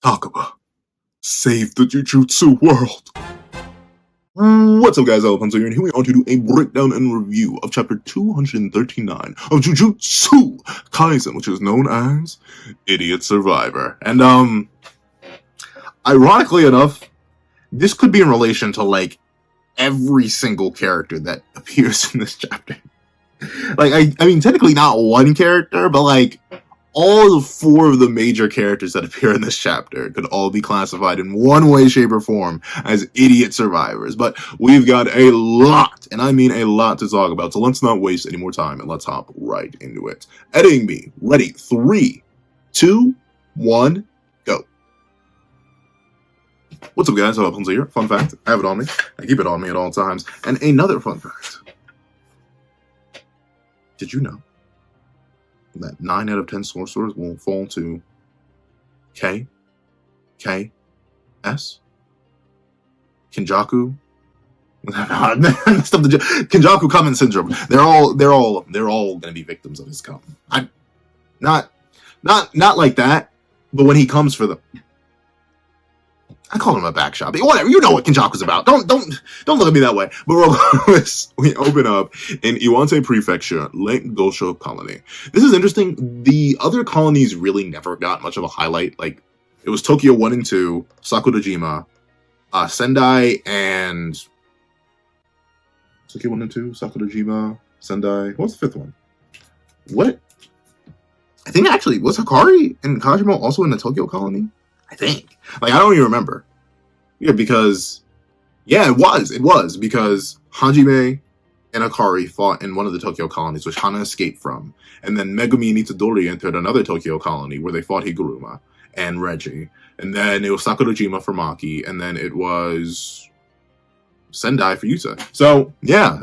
TAKABA, save the Jujutsu world! What's up guys, Hunter here, and here we are to do a breakdown and review of chapter 239 of Jujutsu Kaisen, which is known as Idiot Survivor. And, ironically enough, this could be in relation to, like, every single character that appears in this chapter. Like, I mean, technically not one character, but, like, all four of the major characters that appear in this chapter could all be classified in one way, shape, or form as idiot survivors. But we've got a lot, and I mean a lot to talk about, so let's not waste any more time and let's hop right into it. Editing me, ready, 3, 2, 1, go. What's up guys, Hunter here. Fun fact, I have it on me. I keep it on me at all times. And another fun fact. Did you know that 9 out of 10 sorcerers will fall to K, S, Kinjaku, Kinjaku Common Syndrome. They're all gonna be victims of his come. Not like that, but when he comes for them. I call him a back shot. Whatever, you know what Kinjaku's about. Don't look at me that way. But regardless, we open up in Iwate Prefecture, Lake Gosho Colony. This is interesting. The other colonies really never got much of a highlight. Like, it was Tokyo 1 and 2, Sakurajima, Sendai, and Tokyo 1 and 2, Sakurajima, Sendai. What's the 5th one? What? I think actually, was Hikari and Kajima also in the Tokyo colony? I think. Like, I don't even remember. Yeah, because... Yeah, it was, because Hajime and Akari fought in one of the Tokyo colonies, which Hana escaped from. And then Megumi and Itadori entered another Tokyo colony, where they fought Higuruma and Reggie. And then it was Sakurajima for Maki, and then it was Sendai for Yuta. So, yeah,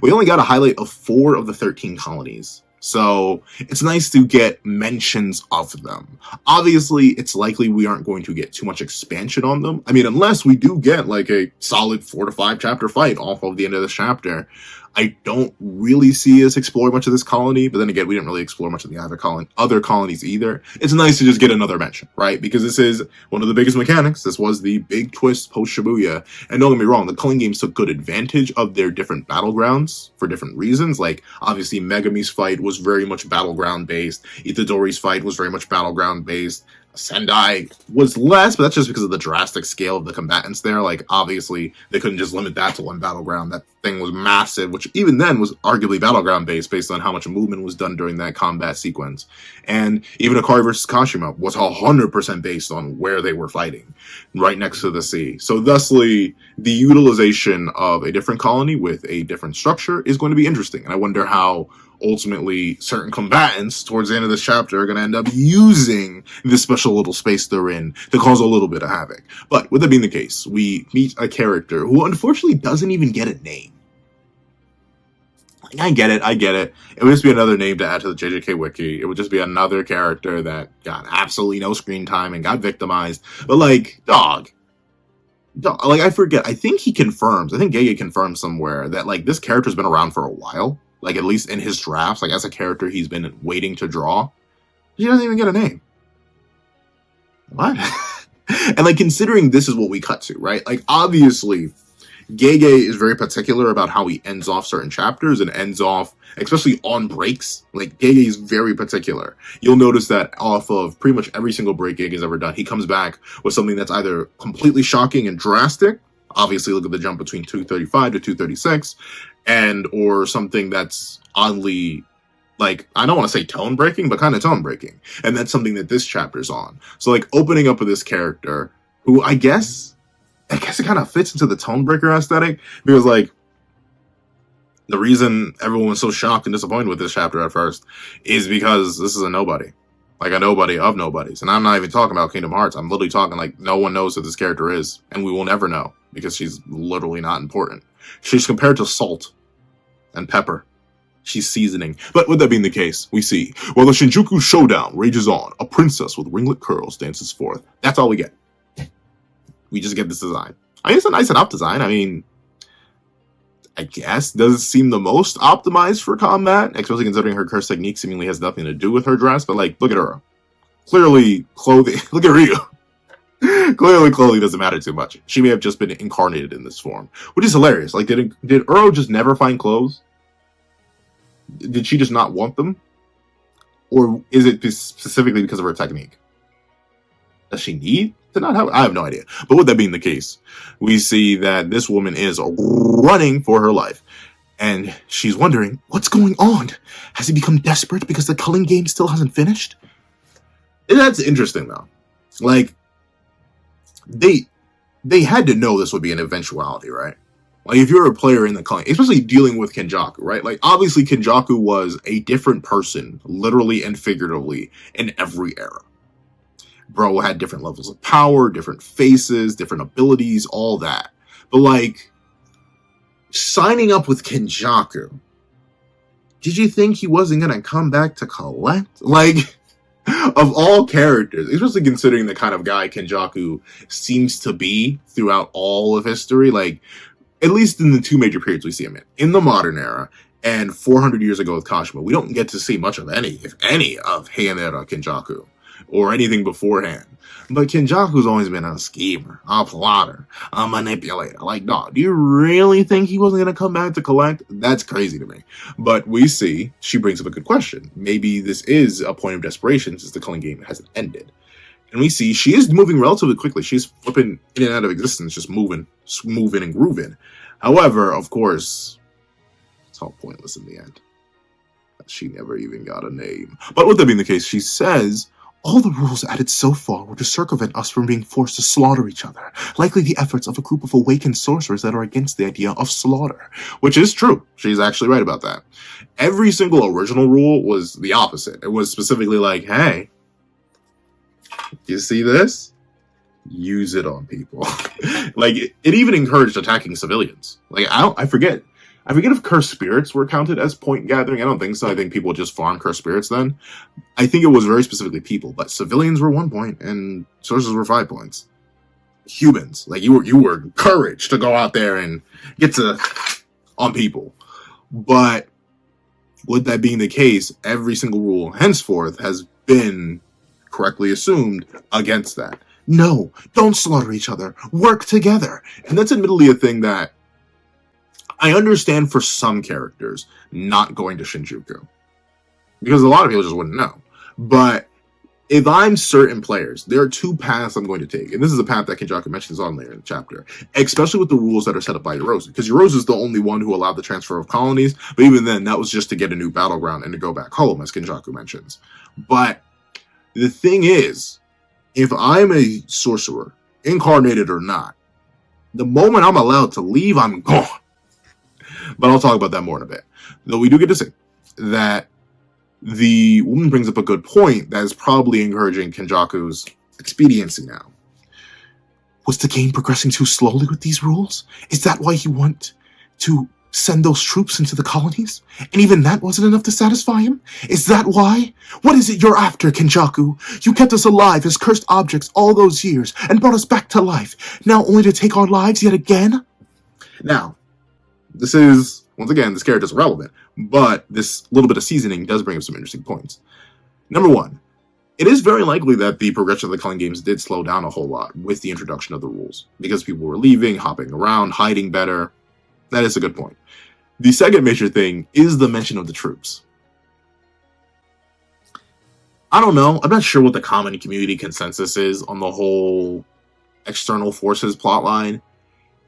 we only got a highlight of 4 of the 13 colonies. So, it's nice to get mentions of them. Obviously, it's likely we aren't going to get too much expansion on them. I mean, unless we do get, like, a solid 4 to 5 chapter fight off of the end of this chapter. I don't really see us explore much of this colony, but then again, we didn't really explore much of the other colonies either. It's nice to just get another mention, right? Because this is one of the biggest mechanics. This was the big twist post-Shibuya. And don't get me wrong, the Culling games took good advantage of their different battlegrounds for different reasons. Like, obviously, Megumi's fight was very much battleground-based. Itadori's fight was very much battleground-based. Sendai was less, but that's just because of the drastic scale of the combatants there. Like, obviously, they couldn't just limit that to one battleground. That thing was massive, which even then was arguably battleground-based based on how much movement was done during that combat sequence. And even Akari versus Kashima was 100% based on where they were fighting, right next to the sea. So thusly, the utilization of a different colony with a different structure is going to be interesting. And I wonder how ultimately certain combatants towards the end of this chapter are going to end up using this special little space they're in to cause a little bit of havoc. But with that being the case, we meet a character who unfortunately doesn't even get a name. Like, I get it. It would just be another name to add to the JJK wiki. It would just be another character that got absolutely no screen time and got victimized. But like, dog, like, I forget. I think he confirms. I think Gege confirms somewhere that, like, this character's been around for a while. Like, at least in his drafts, like, as a character he's been waiting to draw. He doesn't even get a name. What? And, like, considering this is what we cut to, right? Like, obviously, Gege is very particular about how he ends off certain chapters and ends off, especially on breaks. Like, Gege is very particular. You'll notice that off of pretty much every single break Gege's ever done, he comes back with something that's either completely shocking and drastic. Obviously, look at the jump between 235 to 236. And or something that's oddly, like, I don't want to say tone breaking, but kind of tone breaking. And that's something that this chapter's on. So, like, opening up with this character who I guess it kind of fits into the tone breaker aesthetic, because, like, the reason everyone was so shocked and disappointed with this chapter at first is because this is a nobody. Like, a nobody of nobodies. And I'm not even talking about Kingdom Hearts. I'm literally talking, like, no one knows who this character is. And we will never know, because she's literally not important. She's compared to salt and pepper. She's seasoning. But with that being the case, we see, while the Shinjuku showdown rages on, a princess with ringlet curls dances forth. That's all we get. We just get this design. I mean, it's a nice enough design. I mean, I guess, doesn't seem the most optimized for combat, especially considering her curse technique seemingly has nothing to do with her dress, but, like, look at her. Clearly, clothing. Look at Ryu. Clearly, Chloe doesn't matter too much. She may have just been incarnated in this form, which is hilarious. Like, did Uro just never find clothes? Did she just not want them? Or is it specifically because of her technique? Does she need to not have? I have no idea. But with that being the case, we see that this woman is running for her life. And she's wondering, what's going on? Has he become desperate because the culling game still hasn't finished? And that's interesting, though. Like, they had to know this would be an eventuality, right? Like, if you're a player in the culling, especially dealing with Kenjaku, right? Like, obviously, Kenjaku was a different person, literally and figuratively, in every era. Bro had different levels of power, different faces, different abilities, all that. But, like, signing up with Kenjaku, did you think he wasn't going to come back to collect? Like, of all characters, especially considering the kind of guy Kenjaku seems to be throughout all of history, like, at least in the two major periods we see him in the modern era and 400 years ago with Kashima, we don't get to see much of any, if any, of Heianera Kenjaku or anything beforehand. But Kenjaku's always been a schemer, a plotter, a manipulator. Like, dog, do you really think he wasn't going to come back to collect? That's crazy to me. But we see she brings up a good question. Maybe this is a point of desperation since the culling game hasn't ended. And we see she is moving relatively quickly. She's flipping in and out of existence, just moving and grooving. However, of course, it's all pointless in the end. She never even got a name. But with that being the case, she says, all the rules added so far were to circumvent us from being forced to slaughter each other, likely the efforts of a group of awakened sorcerers that are against the idea of slaughter. Which is true. She's actually right about that. Every single original rule was the opposite. It was specifically like, hey, you see this? Use it on people. Like, it even encouraged attacking civilians. Like, I forget if cursed spirits were counted as point gathering. I don't think so. I think people just farm cursed spirits then. I think it was very specifically people, but civilians were 1 point and sorcerers were 5 points. Humans, like, you were encouraged to go out there and get to on people. But with that being the case, every single rule henceforth has been correctly assumed against that. No, don't slaughter each other. Work together. And that's admittedly a thing that I understand for some characters not going to Shinjuku. Because a lot of people just wouldn't know. But if I'm certain players, there are two paths I'm going to take. And this is a path that Kenjaku mentions on later in the chapter. Especially with the rules that are set up by Yorozu. Because Yorozu is the only one who allowed the transfer of colonies. But even then, that was just to get a new battleground and to go back home, as Kenjaku mentions. But the thing is, if I'm a sorcerer, incarnated or not, the moment I'm allowed to leave, I'm gone. But I'll talk about that more in a bit. Though we do get to say that the woman brings up a good point that is probably encouraging Kenjaku's expediency now. Was the game progressing too slowly with these rules? Is that why you want to send those troops into the colonies? And even that wasn't enough to satisfy him? Is that why? What is it you're after, Kenjaku? You kept us alive as cursed objects all those years and brought us back to life, now only to take our lives yet again? Now, this is, once again, this character's irrelevant, but this little bit of seasoning does bring up some interesting points. Number one, it is very likely that the progression of the culling games did slow down a whole lot with the introduction of the rules, because people were leaving, hopping around, hiding better. That is a good point. The second major thing is the mention of the troops. I don't know. I'm not sure what the common community consensus is on the whole external forces plotline.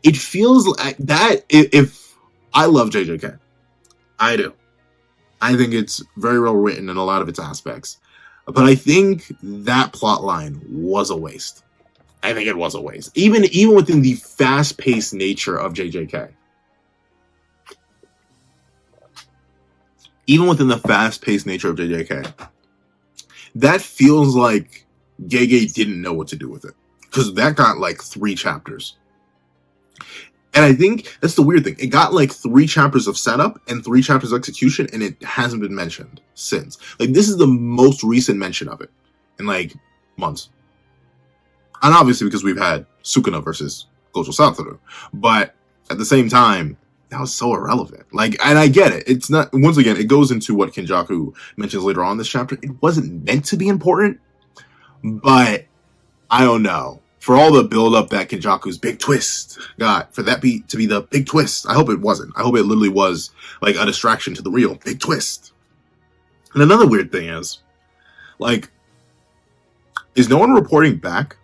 It feels like that, if I love JJK. I do. I think it's very well written in a lot of its aspects. But I think that plotline was a waste. I think it was a waste. Even within the fast-paced nature of JJK. Even within the fast-paced nature of JJK, that feels like Gege didn't know what to do with it. Because that got like 3 chapters. And I think that's the weird thing. It got like 3 chapters of setup and 3 chapters of execution, and it hasn't been mentioned since. Like, this is the most recent mention of it in like months. And obviously because we've had Sukuna versus Gojo Satoru. But at the same time, that was so irrelevant. Like, and I get it. It's not, once again, it goes into what Kenjaku mentions later on in this chapter. It wasn't meant to be important, but I don't know. for all the build up that Kenjaku's big twist got, for that to be the big twist. I hope it wasn't. I hope it literally was like a distraction to the real big twist. And another weird thing is, like, is no one reporting back?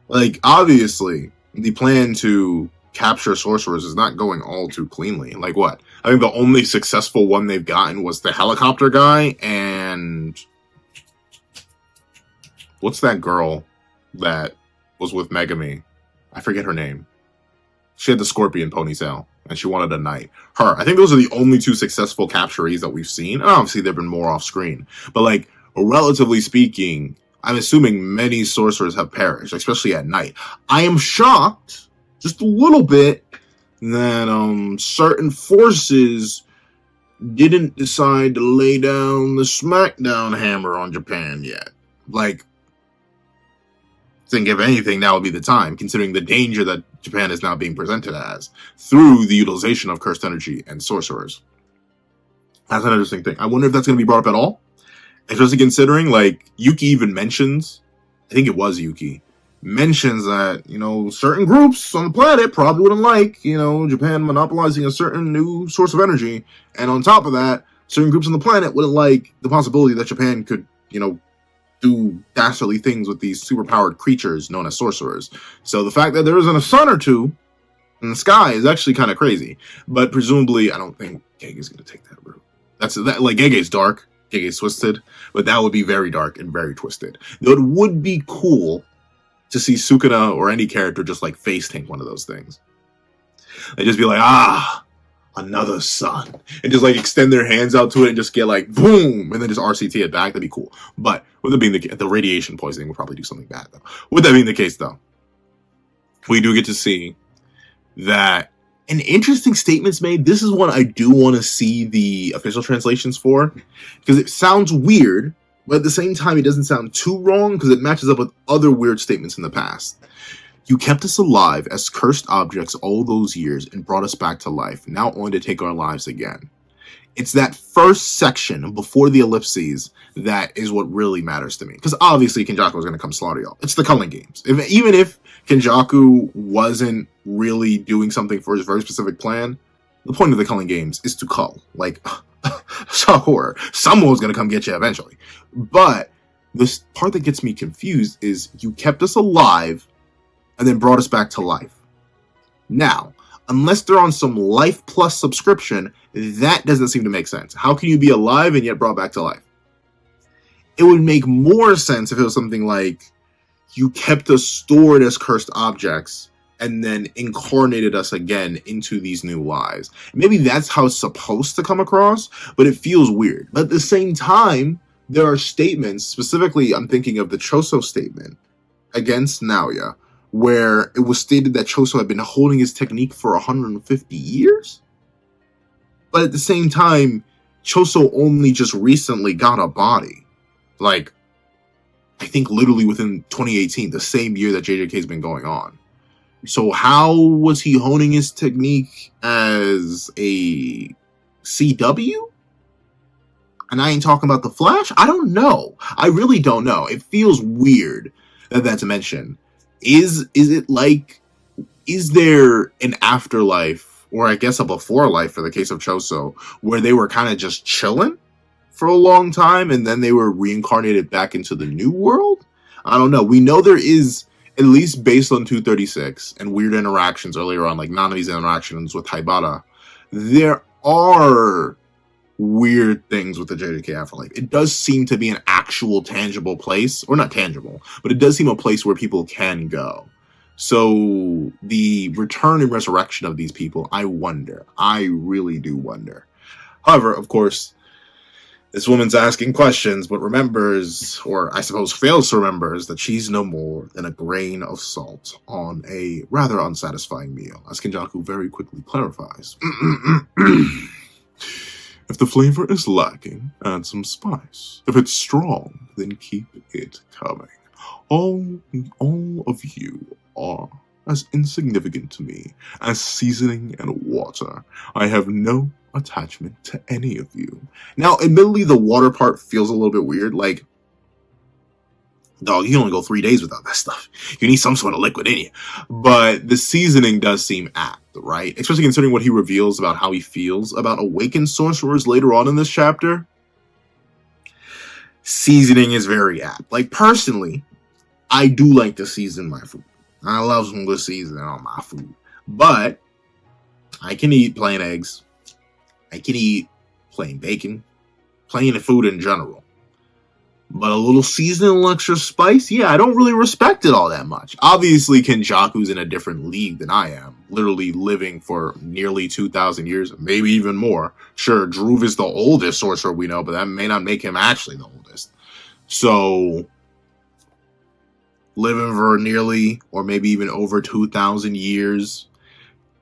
Like, obviously, the plan to capture sorcerers is not going all too cleanly. Like, what? I think the only successful one they've gotten was the helicopter guy, and what's that girl that was with Megami? I forget her name. She had the scorpion ponytail, and she wanted a knight. Her. I think those are the only two successful capturees that we've seen. And obviously, there have been more off-screen. But, like, relatively speaking, I'm assuming many sorcerers have perished, especially at night. I am shocked, just a little bit, that certain forces didn't decide to lay down the smackdown hammer on Japan yet. Like, I think if anything, now would be the time, considering the danger that Japan is now being presented as through the utilization of cursed energy and sorcerers. That's an interesting thing. I wonder if that's going to be brought up at all. Especially considering, like, Yuki even mentions, I think it was Yuki, mentions that, you know, certain groups on the planet probably wouldn't like, you know, Japan monopolizing a certain new source of energy. And on top of that, certain groups on the planet wouldn't like the possibility that Japan could, you know, do dastardly things with these superpowered creatures known as sorcerers. So the fact that there isn't a sun or two in the sky is actually kind of crazy. But presumably, I don't think Gege's going to take that route. Like, Gege's dark, Gege's twisted, but that would be very dark and very twisted. Though it would be cool to see Sukuna or any character just, like, face tank one of those things. They just be like, another sun. And just, like, extend their hands out to it and just get, like, boom! And then just RCT it back. That'd be cool. But with it being the radiation poisoning would probably do something bad, though. With that being the case, though, we do get to see that an interesting statement's made. This is one I do want to see the official translations for, because it sounds weird, but at the same time, it doesn't sound too wrong, because it matches up with other weird statements in the past. You kept us alive as cursed objects all those years and brought us back to life, now only to take our lives again. It's that first section before the ellipses that is what really matters to me. Because obviously Kenjaku is going to come slaughter y'all. It's the Culling Games. Even if Kenjaku wasn't really doing something for his very specific plan, the point of the Culling Games is to cull. Like, horror. Someone's going to come get you eventually. But this part that gets me confused is you kept us alive and then brought us back to life. Now, unless they're on some Life Plus subscription, that doesn't seem to make sense. How can you be alive and yet brought back to life? It would make more sense if it was something like, you kept us stored as cursed objects and then incarnated us again into these new lives. Maybe that's how it's supposed to come across, but it feels weird. But at the same time, there are statements, specifically I'm thinking of the Choso statement against Naoya, where it was stated that Choso had been holding his technique for 150 years? But at the same time, Choso only just recently got a body. Like, I think literally within 2018, the same year that JJK's been going on. So how was he honing his technique as a CW? And I ain't talking about the Flash? I don't know. I really don't know. It feels weird that that's mentioned. Is it like, is there an afterlife, or I guess a before life for the case of Choso, where they were kind of just chilling for a long time and then they were reincarnated back into the new world? I don't know. We know there is, at least based on 236 and weird interactions earlier on, like Nanami's interactions with Haibara, there are weird things with the JJK Afterlife. It does seem to be an actual tangible place, or not tangible, but it does seem a place where people can go. So the return and resurrection of these people, I wonder. I really do wonder. However, of course, this woman's asking questions, but remembers, or I suppose fails to remember, that she's no more than a grain of salt on a rather unsatisfying meal, as Kenjaku very quickly clarifies. If the flavor is lacking, add some spice. If it's strong, then keep it coming. All of you are as insignificant to me as seasoning and water. I have no attachment to any of you. Now, admittedly, the water part feels a little bit weird. Like, Dog, you can only go 3 days without that stuff. You need some sort of liquid in you. But the seasoning does seem apt, right? Especially considering what he reveals about how he feels about awakened sorcerers later on in this chapter. Seasoning is very apt. Like, personally, I do like to season my food. I love some good seasoning on my food. But I can eat plain eggs. I can eat plain bacon. Plain food in general. But a little seasoning, a little extra spice, yeah, I don't really respect it all that much. Obviously, Kenjaku's in a different league than I am. Literally living for nearly 2,000 years, maybe even more. Sure, Druv is the oldest sorcerer we know, but that may not make him actually the oldest. So, living for nearly, or maybe even over 2,000 years,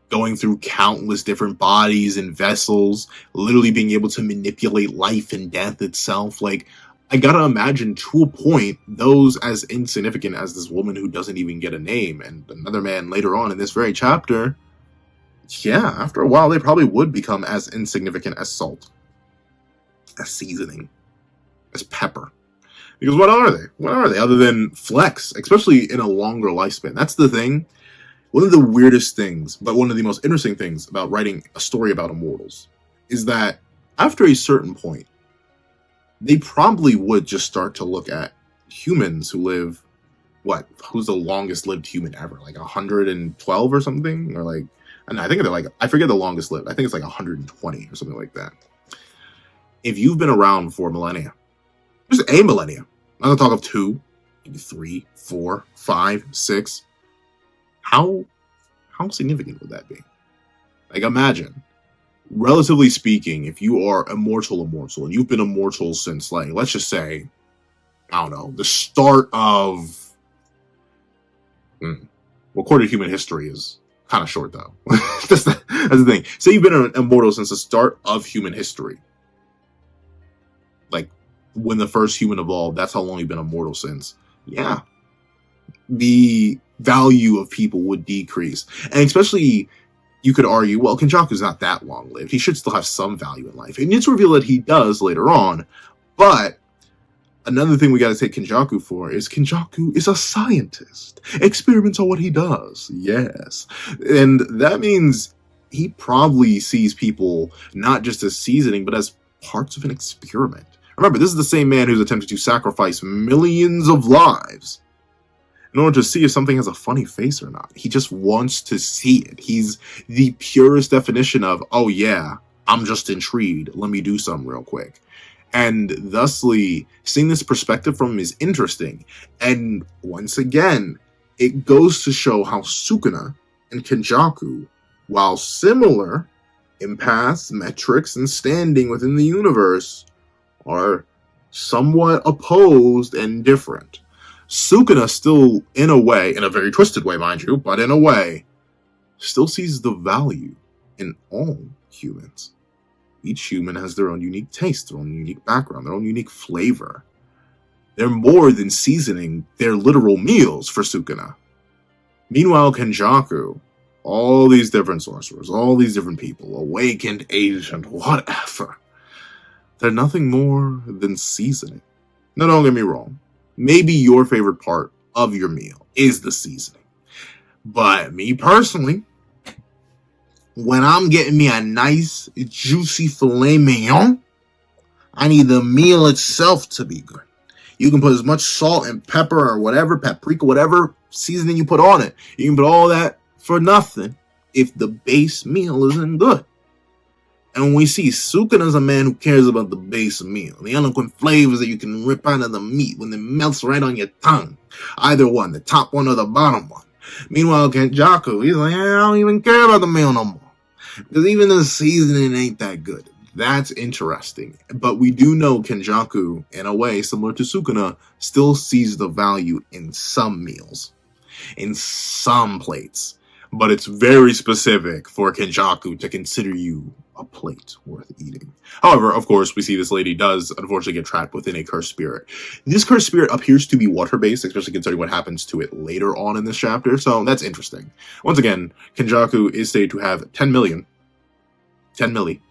going through countless different bodies and vessels, literally being able to manipulate life and death itself, like, I gotta imagine, to a point, those as insignificant as this woman who doesn't even get a name, and another man later on in this very chapter, yeah, after a while, they probably would become as insignificant as salt, as seasoning, as pepper. Because what are they? What are they other than flex, especially in a longer lifespan? That's the thing. One of the weirdest things, but one of the most interesting things about writing a story about immortals is that after a certain point, they probably would just start to look at humans who live, who's the longest lived human ever? Like 112 or something? Or like, I think they're like, I forget the longest lived. I think it's like 120 or something like that. If you've been around for millennia, just a millennia, I'm going to talk of 2, maybe 3, 4, 5, 6. How significant would that be? Like, imagine, relatively speaking, if you are immortal, and you've been immortal since, like, let's just say, I don't know, the start of recorded human history is kind of short, though. that's the thing. Say you've been immortal since the start of human history. Like, when the first human evolved, that's how long you've been immortal since. Yeah. The value of people would decrease. And especially, you could argue, well, Kenjaku's not that long-lived. He should still have some value in life. And it's revealed that he does later on. But another thing we got to take Kenjaku for is Kenjaku is a scientist. Experiments on what he does. Yes. And that means he probably sees people not just as seasoning, but as parts of an experiment. Remember, this is the same man who's attempted to sacrifice millions of lives in order to see if something has a funny face or not. He just wants to see it. He's the purest definition of, oh yeah, I'm just intrigued. Let me do something real quick. And thusly, seeing this perspective from him is interesting. And once again, it goes to show how Sukuna and Kenjaku, while similar in paths, metrics, and standing within the universe, are somewhat opposed and different. Sukuna still, in a way, in a very twisted way, mind you, but in a way, still sees the value in all humans. Each human has their own unique taste, their own unique background, their own unique flavor. They're more than seasoning their literal meals for Sukuna. Meanwhile, Kenjaku, all these different sorcerers, all these different people, awakened, ancient, whatever, they're nothing more than seasoning. Now, don't get me wrong. Maybe your favorite part of your meal is the seasoning. But me personally, when I'm getting me a nice, juicy filet mignon, I need the meal itself to be good. You can put as much salt and pepper or whatever, paprika, whatever seasoning you put on it. You can put all that for nothing if the base meal isn't good. And when we see Sukuna is a man who cares about the base meal, the eloquent flavors that you can rip out of the meat when it melts right on your tongue. Either one, the top one or the bottom one. Meanwhile, Kenjaku, he's like, I don't even care about the meal no more. Because even the seasoning ain't that good. That's interesting. But we do know Kenjaku, in a way, similar to Sukuna, still sees the value in some meals. In some plates. But it's very specific for Kenjaku to consider you a plate worth eating. However, of course, we see this lady does unfortunately get trapped within a cursed spirit. This cursed spirit appears to be water-based, especially considering what happens to it later on in this chapter, so that's interesting. Once again, Kenjaku is stated to have 10 million. 10 milli.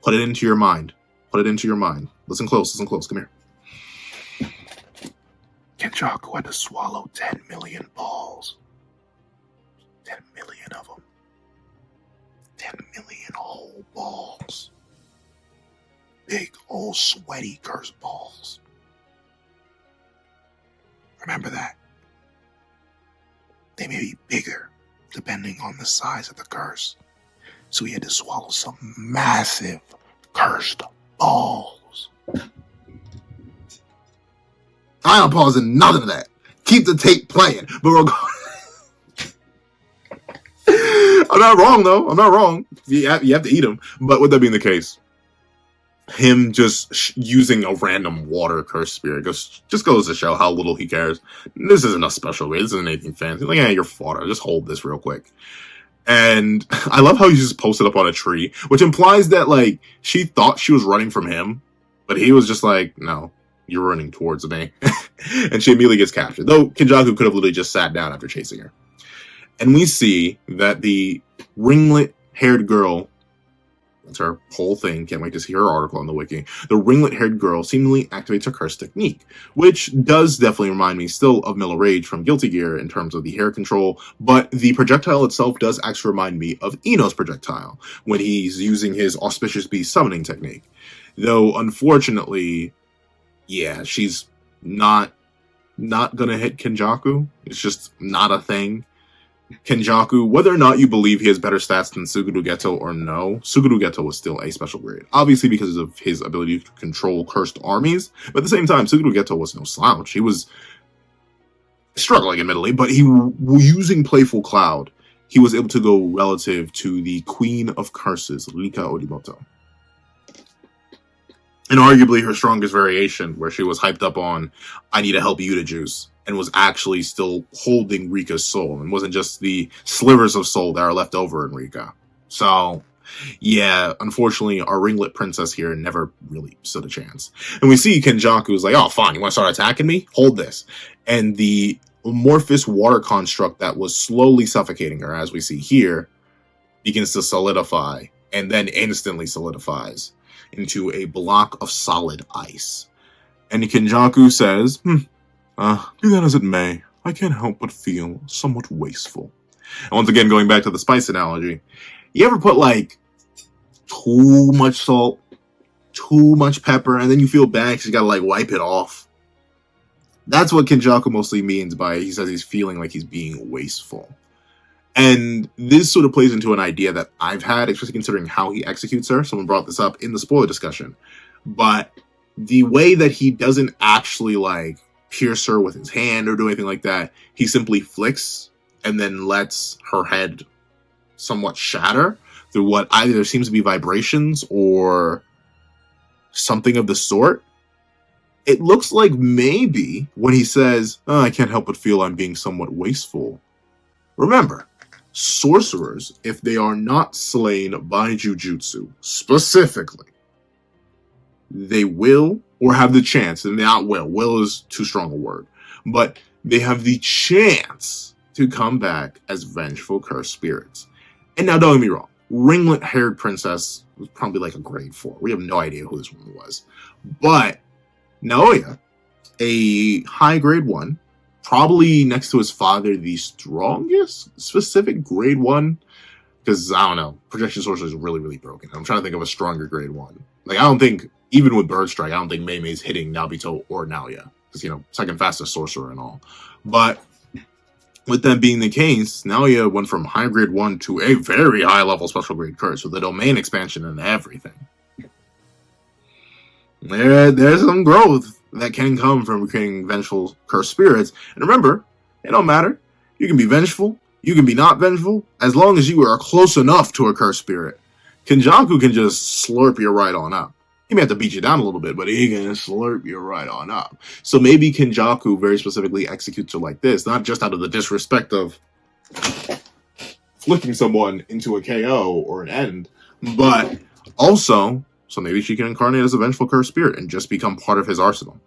Put it into your mind. Put it into your mind. Listen close, come here. Kenjaku had to swallow 10 million balls. 10 million of them. 10 million whole balls. Big old sweaty curse balls. Remember that. They may be bigger depending on the size of the curse. So he had to swallow some massive cursed balls. I am pausing nothing of that. Keep the tape playing. But we're going. I'm not wrong, though. I'm not wrong. You have to eat them. But with that being the case, him just using a random water curse spirit just goes to show how little he cares. This isn't a special way. This isn't anything fancy. Like, yeah, you're fodder. Just hold this real quick. And I love how he just posted up on a tree, which implies that, like, she thought she was running from him, but he was just like, no, you're running towards me. And she immediately gets captured. Though Kenjaku could have literally just sat down after chasing her. And we see that the ringlet-haired girl, that's her whole thing, can't wait to see her article on the wiki, the ringlet-haired girl seemingly activates her curse technique, which does definitely remind me still of Miller Rage from Guilty Gear in terms of the hair control, but the projectile itself does actually remind me of Ino's projectile when he's using his Auspicious Beast summoning technique. Though, unfortunately, yeah, she's not gonna hit Kenjaku. It's just not a thing. Kenjaku, whether or not you believe he has better stats than Suguru Geto or no, Suguru Geto was still a special grade. Obviously because of his ability to control cursed armies, but at the same time, Suguru Geto was no slouch. He was struggling, admittedly, but using Playful Cloud, he was able to go relative to the Queen of Curses, Rika Odimoto. And arguably her strongest variation, where she was hyped up on, I need to help you to juice, and was actually still holding Rika's soul, and wasn't just the slivers of soul that are left over in Rika. So, yeah, unfortunately, our ringlet princess here never really stood a chance. And we see Kenjaku is like, oh, fine, you want to start attacking me? Hold this. And the amorphous water construct that was slowly suffocating her, as we see here, begins to solidify, and then instantly solidifies into a block of solid ice. And Kenjaku says, be that as it may, I can't help but feel somewhat wasteful. And once again, going back to the spice analogy, you ever put, like, too much salt, too much pepper, and then you feel bad because you gotta, like, wipe it off? That's what Kenjaku mostly means by, he says he's feeling like he's being wasteful. And this sort of plays into an idea that I've had, especially considering how he executes her. Someone brought this up in the spoiler discussion. But the way that he doesn't actually, like, pierce her with his hand or do anything like that, he simply flicks and then lets her head somewhat shatter through what either seems to be vibrations or something of the sort. It looks like maybe when he says, I can't help but feel I'm being somewhat wasteful. Remember, sorcerers, if they are not slain by Jujutsu, specifically, they will, or have the chance, and not will is too strong a word, but they have the chance to come back as vengeful cursed spirits. And now don't get me wrong, ringlet-haired princess was probably like a grade 4. We have no idea who this woman was. But Naoya, a high grade 1, probably next to his father, the strongest specific grade 1. Because, I don't know, projection sorcerer is really, really broken. I'm trying to think of a stronger grade 1. Like, I don't think, even with Bird Strike, I don't think Mei Mei's hitting Nabito or Naoya. Because, you know, second fastest sorcerer and all. But with that being the case, Naoya went from high grade 1 to a very high level special grade curse with the domain expansion and everything. There's some growth that can come from creating vengeful cursed spirits. And remember, it don't matter. You can be vengeful. You can be not vengeful. As long as you are close enough to a cursed spirit. Kenjaku can just slurp you right on up. He may have to beat you down a little bit, but he can slurp you right on up. So maybe Kenjaku very specifically executes her like this, not just out of the disrespect of flicking someone into a KO or an end, but also, so maybe she can incarnate as a vengeful cursed spirit and just become part of his arsenal.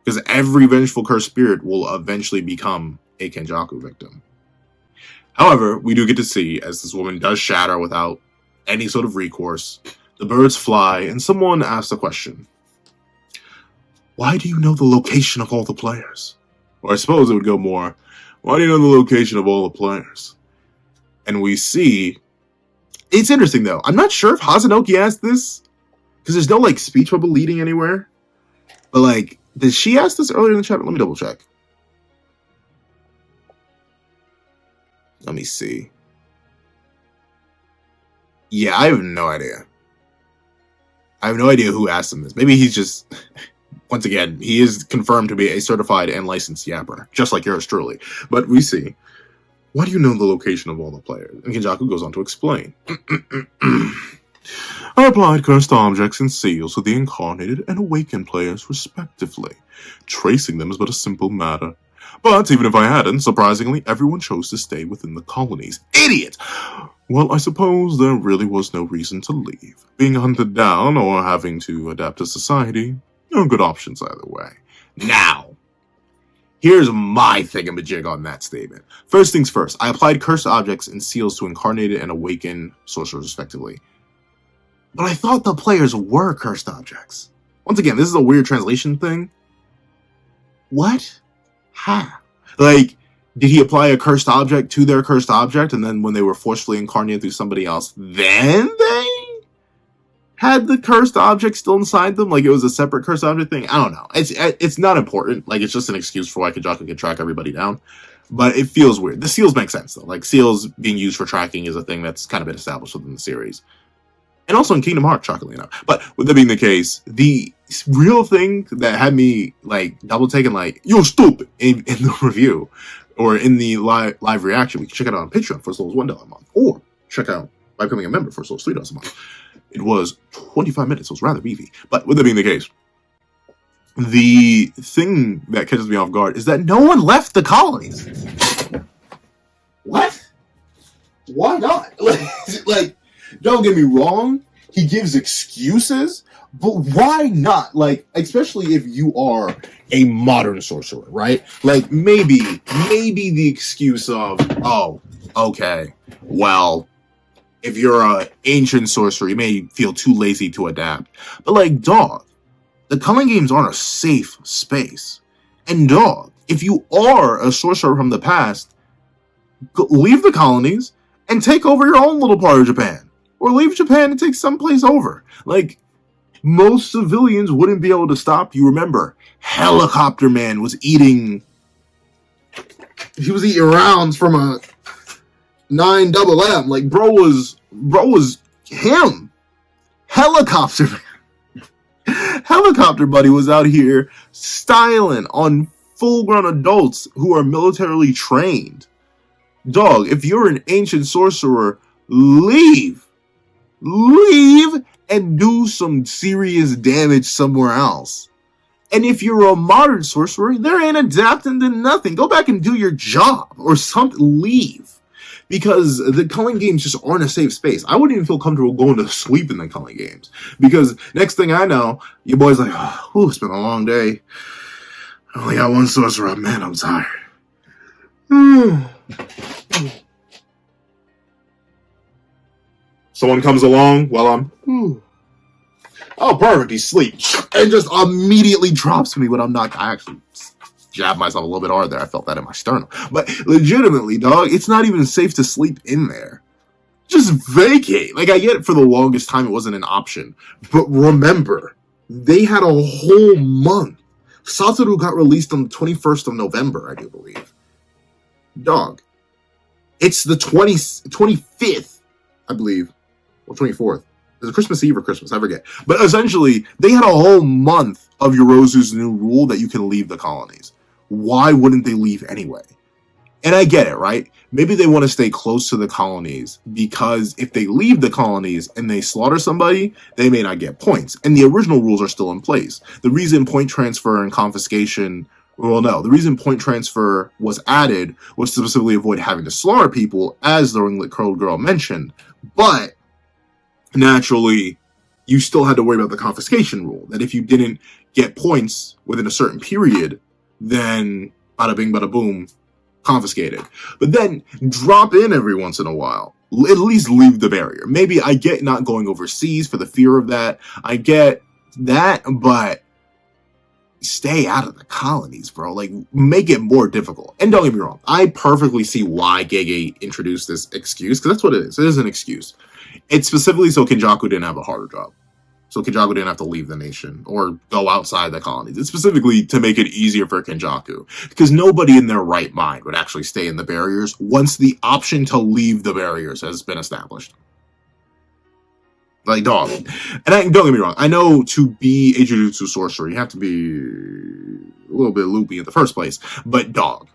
Because every vengeful cursed spirit will eventually become a Kenjaku victim. However, we do get to see, as this woman does shatter without any sort of recourse, the birds fly, and someone asks a question. Why do you know the location of all the players? Or I suppose it would go more, why do you know the location of all the players? And we see, it's interesting though, I'm not sure if Hazanoki asked this, because there's no like speech bubble leading anywhere. But like, did she ask this earlier in the chat? Let me double check. Let me see. Yeah, I have no idea. I have no idea who asked him this. Maybe he's just, once again, he is confirmed to be a certified and licensed yapper, just like yours truly. But we see, why do you know the location of all the players? And Kenjaku goes on to explain. I applied cursed objects and seals to the incarnated and awakened players respectively. Tracing them is but a simple matter. But even if I hadn't, surprisingly, everyone chose to stay within the colonies. Idiot! Well, I suppose there really was no reason to leave. Being hunted down or having to adapt to society are good options either way. Now, here's my thingamajig on that statement. First things first, I applied cursed objects and seals to incarnated and awakened sorcerers respectively. But I thought the players were cursed objects. Once again, this is a weird translation thing. What? How? Like, did he apply a cursed object to their cursed object, and then when they were forcefully incarnated through somebody else, then they had the cursed object still inside them? Like it was a separate cursed object thing? I don't know. It's not important. Like, it's just an excuse for why Kenjaku can track everybody down. But it feels weird. The seals make sense, though. Like, seals being used for tracking is a thing that's kind of been established within the series. And also in Kingdom Hearts, shockingly enough. But with that being the case, the real thing that had me, like, double taking, like, you're stupid in the review, or in the live reaction, we can check it out on Patreon for as low as $1 a month, or check out by becoming a member for as low as $3 a month. It was 25 minutes, so it was rather beefy. But with that being the case, the thing that catches me off guard is that no one left the colonies. What? Why not? Like, don't get me wrong, he gives excuses, but why not? Like, especially if you are a modern sorcerer, right? Like, maybe the excuse of, oh, okay, well, if you're an ancient sorcerer, you may feel too lazy to adapt. But like, dog, the Culling Games aren't a safe space. And dog, if you are a sorcerer from the past, leave the colonies and take over your own little part of Japan. Or leave Japan and take someplace over. Like, most civilians wouldn't be able to stop you. Remember, Helicopter Man was eating... He was eating rounds from a 9MM. Like, bro was him. Helicopter Man. Helicopter Buddy was out here styling on full-grown adults who are militarily trained. Dog, if you're an ancient sorcerer, leave and do some serious damage somewhere else. And if you're a modern sorcerer, there ain't adapting to nothing. Go back and do your job or something. Leave. Because the Culling Games just aren't a safe space. I wouldn't even feel comfortable going to sleep in the Culling Games. Because next thing I know, your boy's like, oh, it's been a long day. I only got one sorcerer up. Man, I'm tired. Someone comes along while I'm, oh, perfect, he's asleep. And just immediately drops me when I'm not. I actually jabbed myself a little bit hard there. I felt that in my sternum. But legitimately, dog, it's not even safe to sleep in there. Just vacate. Like, I get it, for the longest time it wasn't an option. But remember, they had a whole month. Satoru got released on the 21st of November, I do believe. Dog, it's the 25th, I believe. Or 24th. Is it Christmas Eve or Christmas? I forget. But essentially, they had a whole month of Yorozu's new rule that you can leave the colonies. Why wouldn't they leave anyway? And I get it, right? Maybe they want to stay close to the colonies because if they leave the colonies and they slaughter somebody, they may not get points. And the original rules are still in place. The reason point transfer and confiscation... Well, no. The reason point transfer was added was to specifically avoid having to slaughter people, as the Ringlet Curled Girl mentioned. But... naturally, you still had to worry about the confiscation rule. That if you didn't get points within a certain period, then bada bing, bada boom, confiscated. But then drop in every once in a while. At least leave the barrier. Maybe I get not going overseas for the fear of that. I get that, but stay out of the colonies, bro. Like, make it more difficult. And don't get me wrong, I perfectly see why Gege introduced this excuse, because that's what it is. It is an excuse. It's specifically so Kenjaku didn't have a harder job. So Kenjaku didn't have to leave the nation or go outside the colonies. It's specifically to make it easier for Kenjaku, because nobody in their right mind would actually stay in the barriers once the option to leave the barriers has been established. Like, dog. And don't get me wrong, I know to be a Jujutsu sorcerer, you have to be a little bit loopy in the first place, but dog.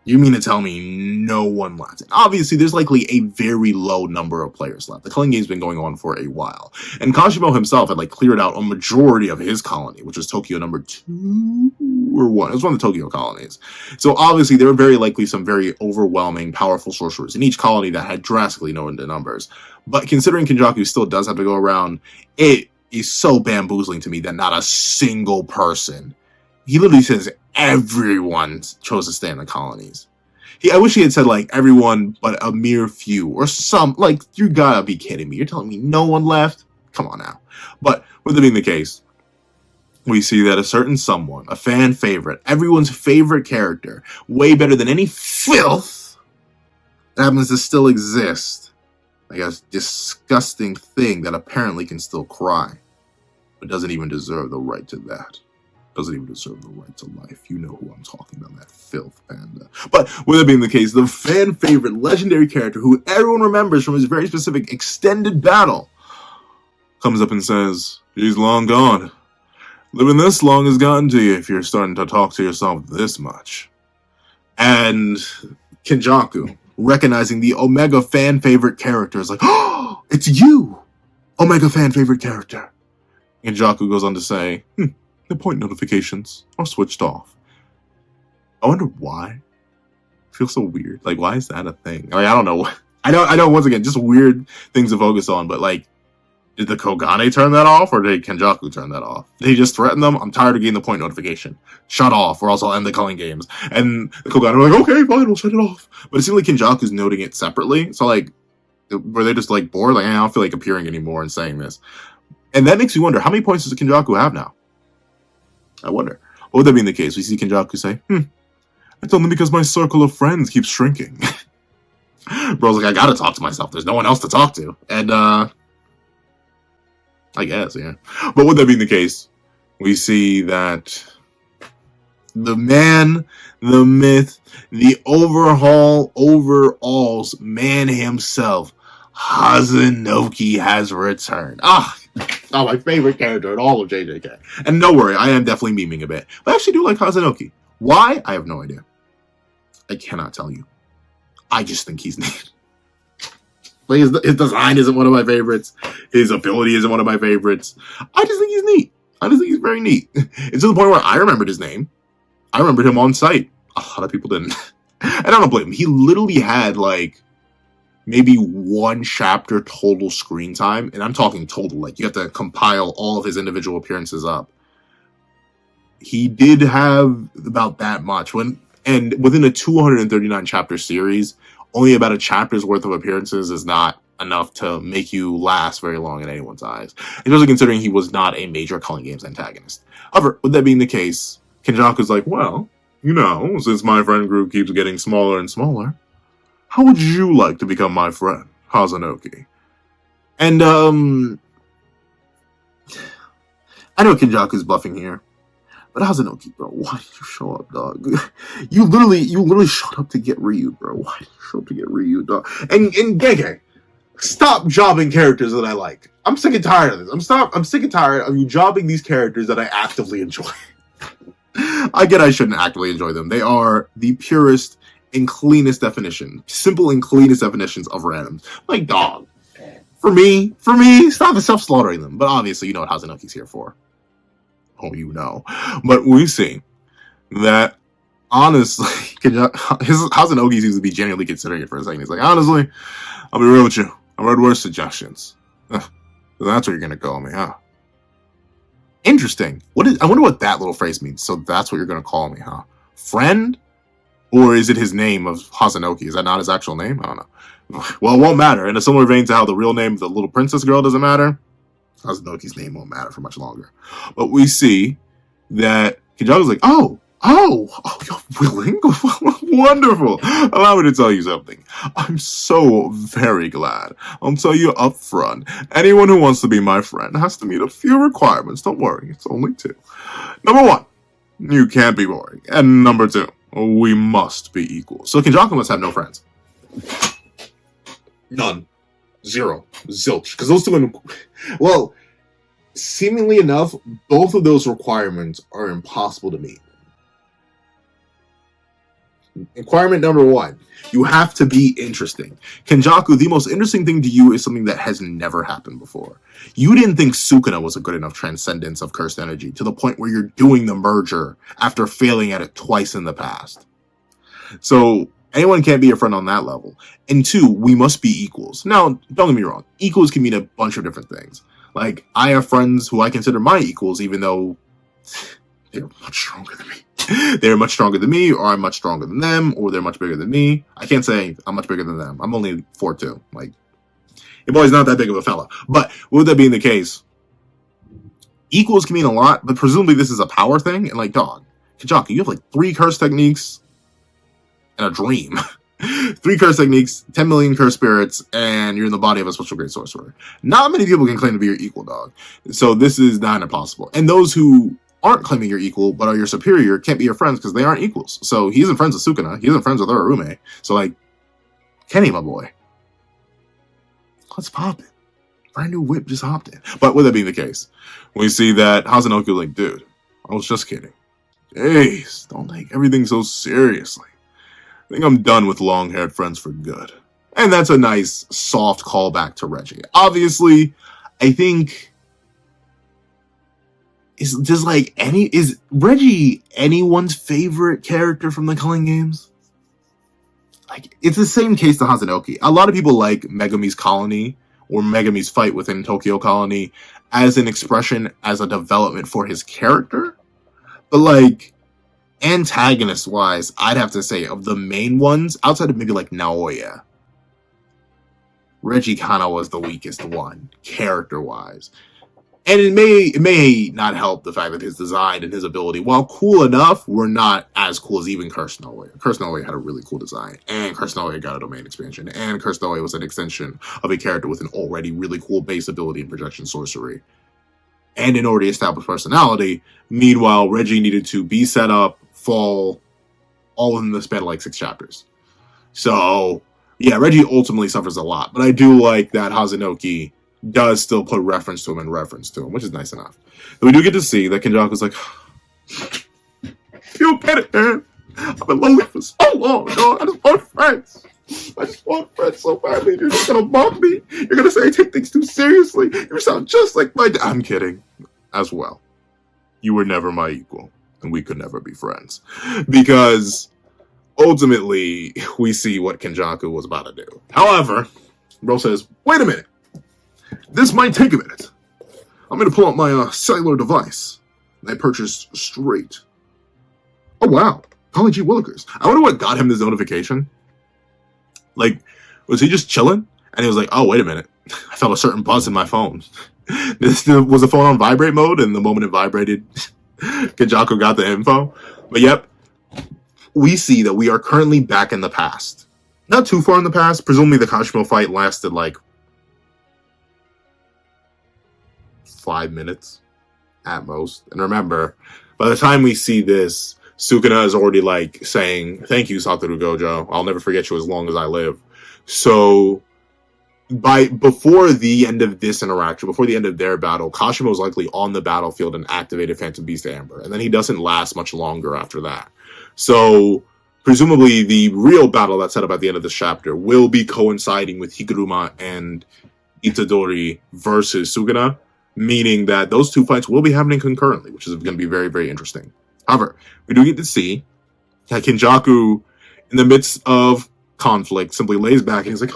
You mean to tell me no one left? And obviously, there's likely a very low number of players left. The Culling Game's been going on for a while. And Kashimo himself had, like, cleared out a majority of his colony, which was Tokyo number 2 or 1. It was one of the Tokyo colonies. So, obviously, there were very likely some very overwhelming, powerful sorcerers in each colony that had drastically no numbers. But considering Kenjaku still does have to go around, it is so bamboozling to me that not a single person, he literally says everyone chose to stay in the colonies. I wish he had said, like, everyone but a mere few, or some, like, you gotta be kidding me. You're telling me no one left? Come on now. But, with it being the case, we see that a certain someone, a fan favorite, everyone's favorite character, way better than any filth that happens to still exist, like a disgusting thing that apparently can still cry, but doesn't even deserve the right to that. Doesn't even deserve the right to life. You know who I'm talking about, that filth panda. But with it being the case, the fan favorite legendary character who everyone remembers from his very specific extended battle comes up and says, he's long gone. Living this long has gotten to you if you're starting to talk to yourself this much. And Kenjaku, recognizing the Omega fan favorite character, is like, oh, it's you, Omega fan favorite character. Kenjaku goes on to say, the point notifications are switched off. I wonder why. It feels so weird. Like, why is that a thing? I mean, I don't know. I know, once again, just weird things to focus on, but, like, did the Kogane turn that off, or did Kenjaku turn that off? Did he just threaten them? I'm tired of getting the point notification. Shut off, or else I'll end the Culling Games. And the Kogane were like, okay, fine, we'll shut it off. But it seemed like Kenjaku's noting it separately. So, like, were they just, like, bored? Like, I don't feel like appearing anymore and saying this. And that makes me wonder, how many points does Kenjaku have now? I wonder. What would that be in the case? We see Kenjaku say, it's only because my circle of friends keeps shrinking. Bro's like, I gotta talk to myself. There's no one else to talk to. And, I guess, yeah. But with that being the case, we see that the man, the myth, the overalls man himself, Hazanoki, has returned. Oh, my favorite character in all of JJK. And don't worry, I am definitely memeing a bit. But I actually do like Hazanoki. Why? I have no idea. I cannot tell you. I just think he's neat. Like, his design isn't one of my favorites. His ability isn't one of my favorites. I just think he's neat. I just think he's very neat. It's to the point where I remembered his name. I remembered him on site. A lot of people didn't. And I don't blame him. He literally had, like, maybe one chapter total screen time. And I'm talking total. Like, you have to compile all of his individual appearances up. He did have about that much. And within a 239 chapter series, only about a chapter's worth of appearances is not enough to make you last very long in anyone's eyes. Especially considering he was not a major Culling Games antagonist. However, with that being the case, Kenjaku's like, well, you know, since my friend group keeps getting smaller and smaller, how would you like to become my friend, Hazanoki? And, I know Kenjaku's bluffing here. But Hazanoki, bro, why did you show up, dog? You literally showed up to get Ryu, bro. Why did you show up to get Ryu, dog? And Gege, stop jobbing characters that I like. I'm sick and tired of this. I'm sick and tired of you jobbing these characters that I actively enjoy. I get I shouldn't actively enjoy them. They are the purest and cleanest definition. Simple and cleanest definitions of randoms. Like, dog. For me, stop self-slaughtering them. But obviously, you know what Hazanoki's here for. Oh, you know. But we see that, honestly, Hazanoki seems to be genuinely considering it for a second. He's like, honestly, I'll be real with you. I've read worse suggestions. That's what you're going to call me, huh? Interesting. I wonder what that little phrase means. So that's what you're going to call me, huh? Friend? Or is it his name of Hazanoki? Is that not his actual name? I don't know. Well, it won't matter. In a similar vein to how the real name of the little princess girl doesn't matter, Hazanoki's name won't matter for much longer. But we see that Kenjaku's like, oh, you're willing? Wonderful. Allow me to tell you something. I'm so very glad. I'll tell you up front. Anyone who wants to be my friend has to meet a few requirements. Don't worry, it's only 2. Number 1, you can't be boring. And number 2, we must be equal. So Kenjaku must have no friends. None. 0. Zilch. Because those two, well, seemingly enough, both of those requirements are impossible to meet. Requirement number 1, you have to be interesting. Kenjaku, the most interesting thing to you is something that has never happened before. You didn't think Sukuna was a good enough transcendence of cursed energy to the point where you're doing the merger after failing at it twice in the past. So anyone can't be your friend on that level. And 2, we must be equals. Now, don't get me wrong. Equals can mean a bunch of different things. Like, I have friends who I consider my equals, even though they're much stronger than me. They're much stronger than me, or I'm much stronger than them, or they're much bigger than me. I can't say I'm much bigger than them. I'm only 4'2". Like, your boy's not that big of a fella. But with that being the case, equals can mean a lot, but presumably this is a power thing. And like, dog, Kenjaku, you have like 3 curse techniques and a dream. 3 curse techniques, 10 million curse spirits, and you're in the body of a special great sorcerer. Not many people can claim to be your equal, dog. So this is not impossible. And those who aren't claiming you're equal, but are your superior, can't be your friends because they aren't equals. So he isn't friends with Sukuna. He isn't friends with Urarume. So like, Kenny, my boy, let's pop it. Brand new whip just hopped in. But with that being the case, we see that Hazanoku like, dude, I was just kidding. Jeez, don't take everything so seriously. I think I'm done with long-haired friends for good. And that's a nice, soft callback to Reggie. Obviously, I think... Is Reggie anyone's favorite character from the Culling games? Like, it's the same case to Hazanoki. A lot of people like Megami's Colony or Megami's fight within Tokyo Colony as an expression, as a development for his character. But like, antagonist-wise, I'd have to say, of the main ones, outside of maybe like Naoya, Reggie kind of was the weakest one, character-wise. And it may not help the fact that his design and his ability, while cool enough, were not as cool as even Curse Naoya. Curse Naoya had a really cool design, and Curse Naoya got a domain expansion, and Curse Naoya was an extension of a character with an already really cool base ability in projection sorcery, and an already established personality. Meanwhile, Reggie needed to be set up, fall, all in the span of like 6 chapters. So, yeah, Reggie ultimately suffers a lot, but I do like that Hazanoki does still put reference to him, which is nice enough. And we do get to see that Kenjaku's like, you get it, man. I've been lonely for so long, dog. I just want friends so badly. You're just gonna mock me. You're gonna say I take things too seriously. You sound just like my dad. I'm kidding. As well. You were never my equal, and we could never be friends. Because ultimately, we see what Kenjaku was about to do. However, bro says, wait a minute. This might take a minute. I'm going to pull out my cellular device. I purchased straight. Oh, wow. Golly gee willikers. I wonder what got him this notification. Like, was he just chilling? And he was like, oh, wait a minute. I felt a certain buzz in my phone. This was the phone on vibrate mode, and the moment it vibrated, Kenjaku got the info. But yep, we see that we are currently back in the past. Not too far in the past. Presumably the Kashimo fight lasted like 5 minutes at most. And remember, by the time we see this, Sukuna is already like saying, thank you, Satoru Gojo. I'll never forget you as long as I live. So before the end of this interaction, before the end of their battle, Kashimo is likely on the battlefield and activated Phantom Beast Amber. And then he doesn't last much longer after that. So presumably the real battle that's set up at the end of this chapter will be coinciding with Higuruma and Itadori versus Sukuna, meaning that those 2 fights will be happening concurrently, which is going to be very, very interesting. However, we do get to see that Kenjaku, in the midst of conflict, simply lays back and he's like,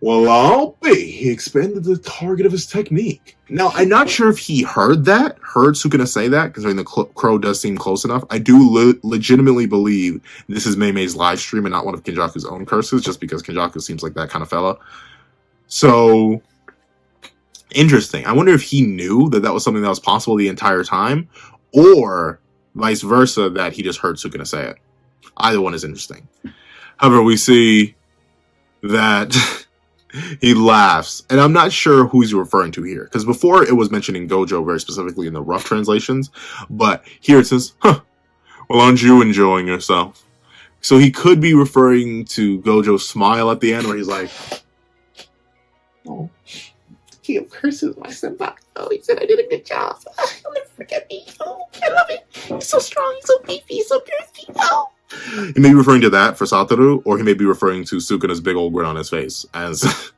well, I'll be. He expanded the target of his technique. Now, I'm not sure if he heard Sukuna say that, because I mean, the crow does seem close enough. I do legitimately believe this is Mei's live stream and not one of Kenjaku's own curses, just because Kenjaku seems like that kind of fella. So, interesting. I wonder if he knew that was something that was possible the entire time, or vice versa, that he just heard Sukuna say it. Either one is interesting. However, we see that he laughs, and I'm not sure who he's referring to here, because before it was mentioning Gojo very specifically in the rough translations, but here it says, huh, well, aren't you enjoying yourself? So he could be referring to Gojo's smile at the end, where he's like, oh, he curses my senpai. Oh, he said I did a good job. He'll never forget me. Oh, I love it. He's so strong, he's so beefy, he's so girthy. Oh. He may be referring to that for Satoru, or he may be referring to Sukuna's big old grin on his face, as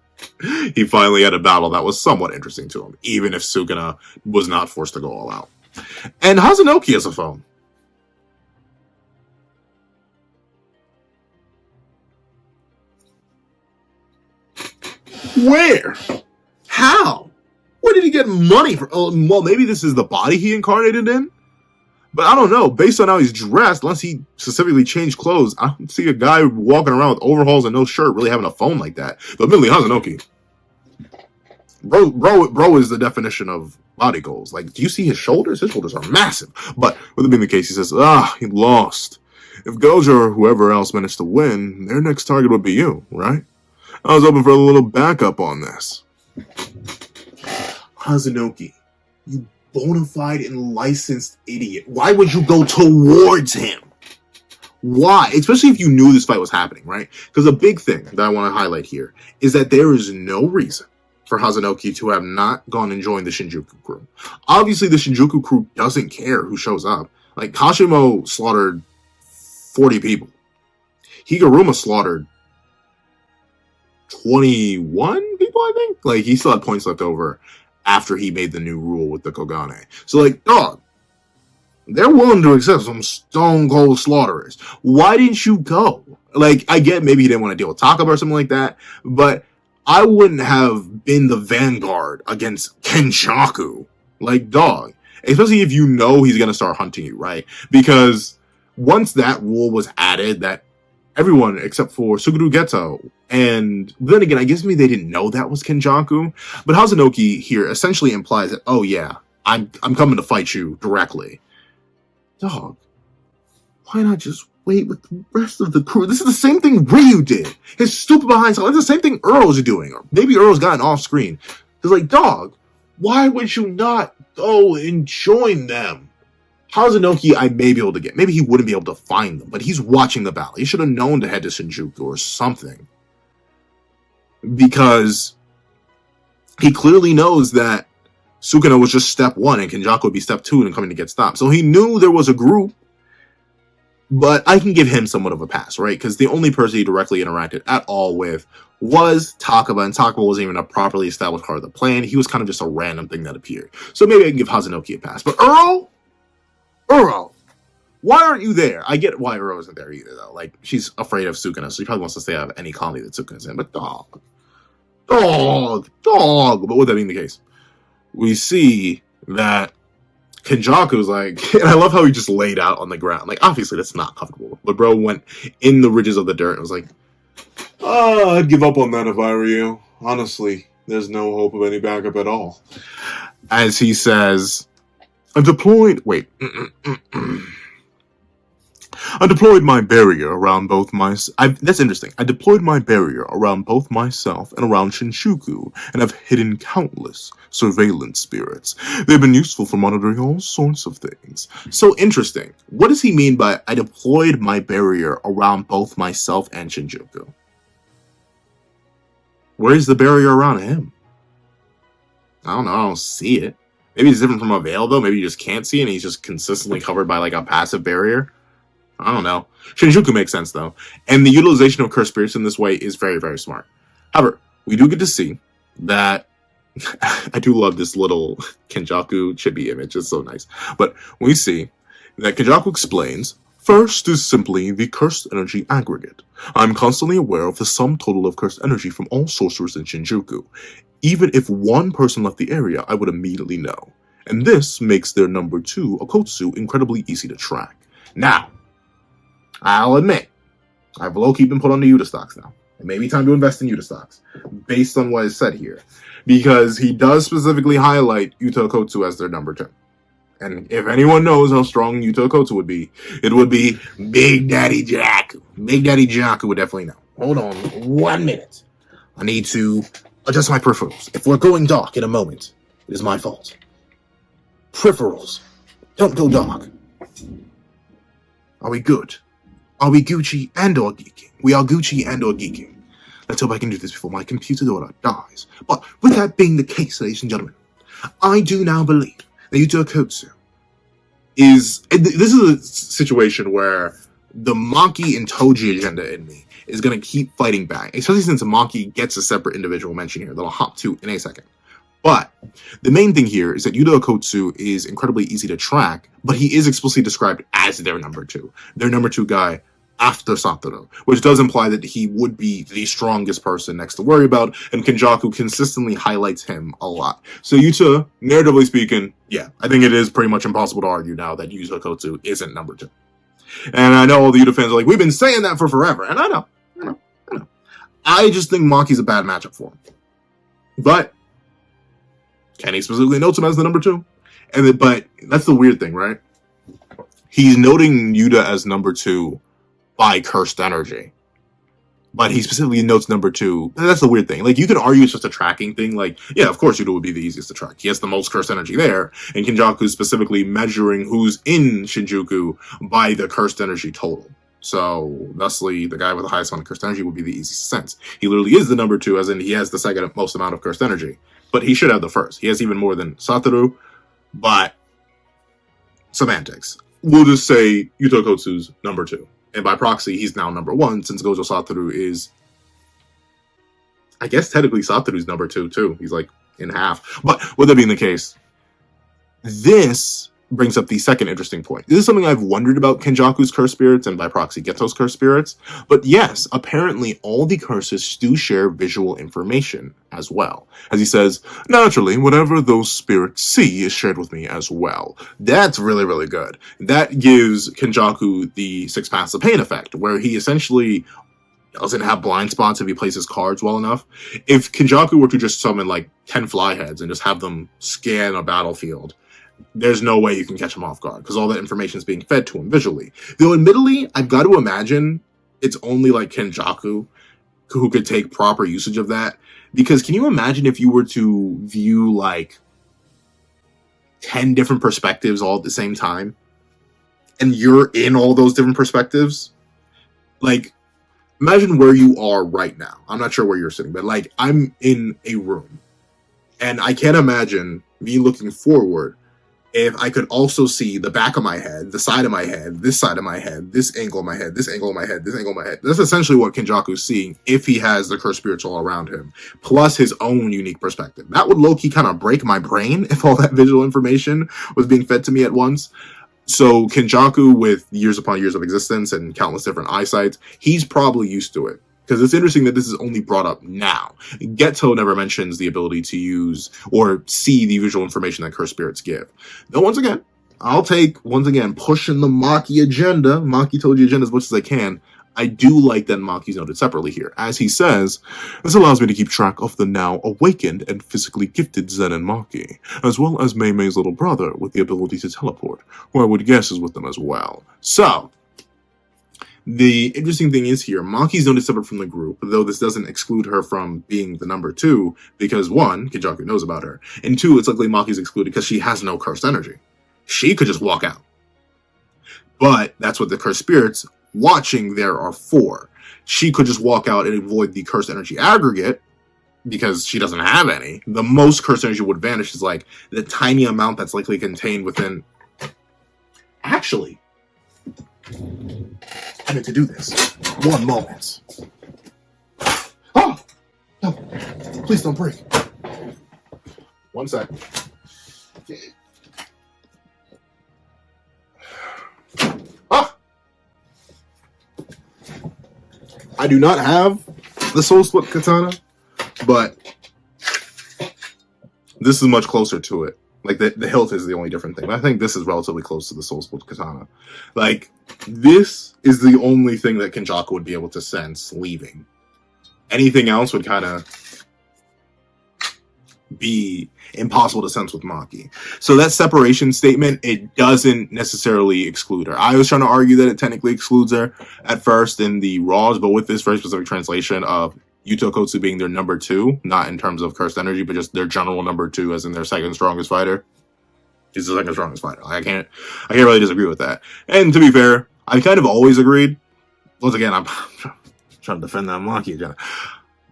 he finally had a battle that was somewhat interesting to him, even if Sukuna was not forced to go all out. And Hazanoki has a phone. Where? How? Where did he get money for? Well, maybe this is the body he incarnated in? But I don't know. Based on how he's dressed, unless he specifically changed clothes, I don't see a guy walking around with overalls and no shirt really having a phone like that. But admittedly, Hazanoki. Bro is the definition of body goals. Like, do you see his shoulders? His shoulders are massive. But with it being the case, he says, he lost. If Gojo or whoever else managed to win, their next target would be you, right? I was hoping for a little backup on this. Hazanoki, you bona fide and licensed idiot. Why would you go towards him? Why? Especially if you knew this fight was happening, right? Because a big thing that I want to highlight here is that there is no reason for Hazanoki to have not gone and joined the Shinjuku crew. Obviously, the Shinjuku crew doesn't care who shows up. Like, Kashimo slaughtered 40 people. Higuruma slaughtered 21 people, I think? Like, he still had points left over after he made the new rule with the Kogane. So, like, dog, they're willing to accept some stone cold slaughterers. Why didn't you go? Like, I get maybe he didn't want to deal with TAKABA or something like that, but I wouldn't have been the vanguard against Kenjaku. Like, dog. Especially if you know he's going to start hunting you, right? Because once that rule was added, that everyone except for Suguru Geto, and then again, I guess maybe they didn't know that was Kenjaku, but Hazanoki here essentially implies that, oh yeah, I'm coming to fight you directly. Dog, why not just wait with the rest of the crew? This is the same thing Ryu did. His stupid behind side. It's the same thing Earl's doing, or maybe Earl's gotten off screen. It's like, dog, why would you not go and join them? Hazanoki, I may be able to get. Maybe he wouldn't be able to find them, but he's watching the battle. He should have known to head to Shinjuku or something. Because he clearly knows that Sukuna was just step 1 and Kenjaku would be step 2 and coming to get stopped. So he knew there was a group, but I can give him somewhat of a pass, right? Because the only person he directly interacted at all with was TAKABA, and TAKABA wasn't even a properly established part of the plan. He was kind of just a random thing that appeared. So maybe I can give Hazanoki a pass. But Earl, why aren't you there? I get why Earl isn't there either, though. Like, she's afraid of Sukuna, so she probably wants to stay out of any colony that Sukuna's in. But dog. But with that being the case, we see that Kenjaku's like, and I love how he just laid out on the ground. Like, obviously that's not comfortable. But bro went in the ridges of the dirt and was like, I'd give up on that if I were you. Honestly, there's no hope of any backup at all. As he says, I deployed my barrier around both that's interesting. I deployed my barrier around both myself and around Shinjuku, and have hidden countless surveillance spirits. They've been useful for monitoring all sorts of things. So interesting. What does he mean by I deployed my barrier around both myself and Shinjuku? Where's the barrier around him? I don't know. I don't see it. Maybe it's different from a veil, though. Maybe you just can't see it and he's just consistently covered by like a passive barrier. I don't know. Shinjuku makes sense, though. And the utilization of cursed spirits in this way is very, very smart. However, we do get to see that I do love this little Kenjaku chibi image. It's so nice. But we see that Kenjaku explains, first is simply the cursed energy aggregate. I'm constantly aware of the sum total of cursed energy from all sorcerers in Shinjuku. Even if one person left the area, I would immediately know. And this makes their number 2, Okotsu, incredibly easy to track. Now, I'll admit, I've low-key been put on the Yuta stocks now. It may be time to invest in Yuta stocks, based on what is said here. Because he does specifically highlight Yuta Okotsu as their number 2. And if anyone knows how strong Yuta Okkotsu would be, it would be Big Daddy Jack. Big Daddy Jack would definitely know. Hold on 1 minute. I need to adjust my peripherals. If we're going dark in a moment, it is my fault. Peripherals. Don't go dark. Are we good? Are we Gucci and or geeking? We are Gucci and or geeking. Let's hope I can do this before my computer daughter dies. But with that being the case, ladies and gentlemen, I do now believe that Yuta Okkotsu is... This is a situation where the Maki and Toji agenda in me is going to keep fighting back, especially since Maki gets a separate individual mention here that I'll hop to in a second. But the main thing here is that Yuta Okkotsu is incredibly easy to track, but he is explicitly described as their number 2. Their number 2 guy after Satoru, which does imply that he would be the strongest person next to worry about, and Kenjaku consistently highlights him a lot. So Yuta, narratively speaking, yeah, I think it is pretty much impossible to argue now that Yuta Okkotsu isn't number 2. And I know all the Yuta fans are like, we've been saying that for forever, and I know. I just think Maki's a bad matchup for him. But Kenny specifically notes him as the number 2. But that's the weird thing, right? He's noting Yuta as number 2 by cursed energy. But he specifically notes number 2. That's the weird thing. Like, you can argue it's just a tracking thing. Like, yeah, of course Yuta would be the easiest to track. He has the most cursed energy there. And Kenjaku's specifically measuring who's in Shinjuku by the cursed energy total. So, thusly, the guy with the highest amount of cursed energy would be the easiest sense. He literally is the number 2, as in he has the second most amount of cursed energy. But he should have the first. He has even more than Satoru. But, semantics. We'll just say Yuta Okkotsu's number 2. And by proxy, he's now number 1, since Gojo Satoru is... I guess technically Satoru's number 2, too. He's like in half. But with that being the case, this brings up the second interesting point. This is something I've wondered about Kenjaku's curse spirits, and by proxy Geto's curse spirits. But yes, apparently all the curses do share visual information as well. As he says, naturally, whatever those spirits see is shared with me as well. That's really, really good. That gives Kenjaku the 6 Paths of Pain effect, where he essentially doesn't have blind spots if he plays his cards well enough. If Kenjaku were to just summon like 10 flyheads and just have them scan a battlefield, there's no way you can catch him off guard, because all that information is being fed to him visually. Though admittedly, I've got to imagine it's only like Kenjaku who could take proper usage of that. Because can you imagine if you were to view like 10 different perspectives all at the same time, and you're in all those different perspectives? Like, imagine where you are right now. I'm not sure where you're sitting, but like, I'm in a room, and I can't imagine me looking forward if I could also see the back of my head, the side of my head, this side of my head, this angle of my head, this angle of my head, this angle of my head. That's essentially what Kenjaku's seeing if he has the cursed spirits all around him, plus his own unique perspective. That would low-key kind of break my brain if all that visual information was being fed to me at once. So Kenjaku, with years upon years of existence and countless different eyesights, he's probably used to it. Because it's interesting that this is only brought up now. Geto never mentions the ability to use or see the visual information that cursed spirits give. Though once again, I'll take, pushing the Maki agenda, Maki Toji agenda as much as I can. I do like that Maki's noted separately here. As he says, this allows me to keep track of the now awakened and physically gifted Zen and Maki, as well as Mei Mei's little brother with the ability to teleport, who I would guess is with them as well. So, the interesting thing is here, Maki's noted separate from the group, though this doesn't exclude her from being the number 2, because 1, Kenjaku knows about her, and 2, it's likely Maki's excluded because she has no cursed energy. She could just walk out. But that's what the cursed spirits watching there are for. She could just walk out and avoid the cursed energy aggregate, because she doesn't have any. The most cursed energy would vanish is like the tiny amount that's likely contained within... Actually, I need to do this. 1 moment. Oh! No. Please don't break. 1 sec. Ah! I do not have the Soul Split Katana, but this is much closer to it. Like, the hilt is the only different thing. But I think this is relatively close to the Soul Split Katana. Like, this is the only thing that Kenjaku would be able to sense leaving. Anything else would kind of be impossible to sense with Maki. So that separation statement, it doesn't necessarily exclude her. I was trying to argue that it technically excludes her at first in the Raws, but with this very specific translation of Yuta Okkotsu being their number 2, not in terms of cursed energy, but just their general number 2, as in their second strongest fighter. He's the second strongest fighter. I can't really disagree with that. And to be fair, I kind of always agreed. Once again, I'm trying to defend that Maki agenda.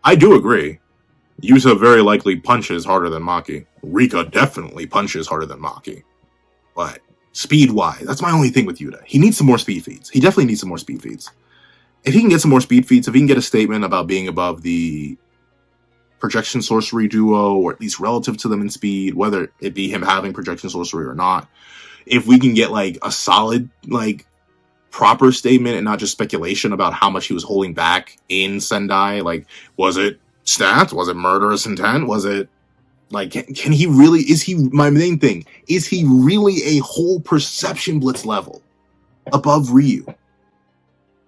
I do agree. Yuta very likely punches harder than Maki. Rika definitely punches harder than Maki. But speed-wise, that's my only thing with Yuta. He needs some more speed feeds. He definitely needs some more speed feeds. If he can get some more speed feeds, if he can get a statement about being above the projection sorcery duo, or at least relative to them in speed, whether it be him having projection sorcery or not, if we can get like a solid, like, proper statement and not just speculation about how much he was holding back in Sendai, like, was it stats? Was it murderous intent? Was it, like, can he really, is he, my main thing, is he really a whole perception blitz level above Ryu?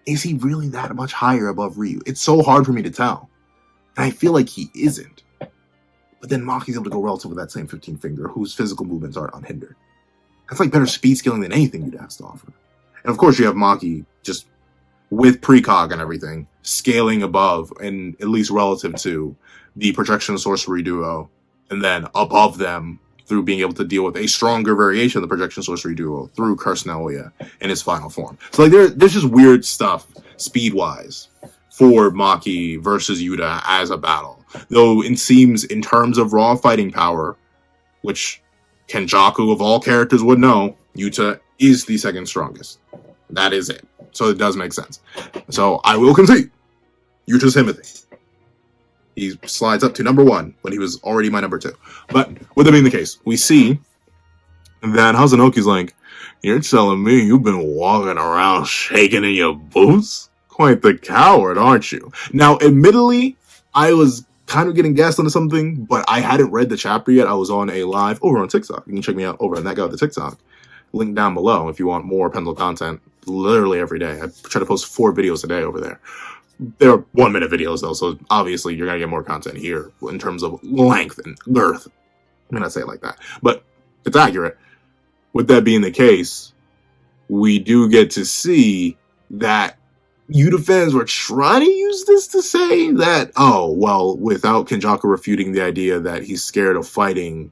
Is he really that much higher above Ryu? It's so hard for me to tell. And I feel like he isn't. But then Maki's able to go relative with that same 15 finger, whose physical movements are unhindered. That's like better speed scaling than anything Yuta has to offer. And of course you have Maki, just with precog and everything, scaling above, and at least relative to the projection sorcery duo, and then above them through being able to deal with a stronger variation of the projection sorcery duo through Curse Naoya in his final form. So like there's just weird stuff speed-wise for Maki versus Yuta as a battle. Though it seems in terms of raw fighting power, which Kenjaku of all characters would know, Yuta is the second strongest. That is it. So it does make sense. So I will concede Yuta's Timothy. He slides up to number 1 when he was already my number 2. But with that being the case, we see that Hazanoki's like, you're telling me you've been walking around shaking in your boots? Quite the coward, aren't you? Now, admittedly, I was kind of getting gassed onto something, but I hadn't read the chapter yet. I was on a live over on TikTok. You can check me out over on that guy with the TikTok. Link down below if you want more Pendle content literally every day. I try to post 4 videos a day over there. They're 1-minute videos though, so obviously you're going to get more content here in terms of length and girth. I mean, I say it like that, but it's accurate. With that being the case, we do get to see that Yuta fans were trying to use this to say that, oh, well, without Kenjaku refuting the idea that he's scared of fighting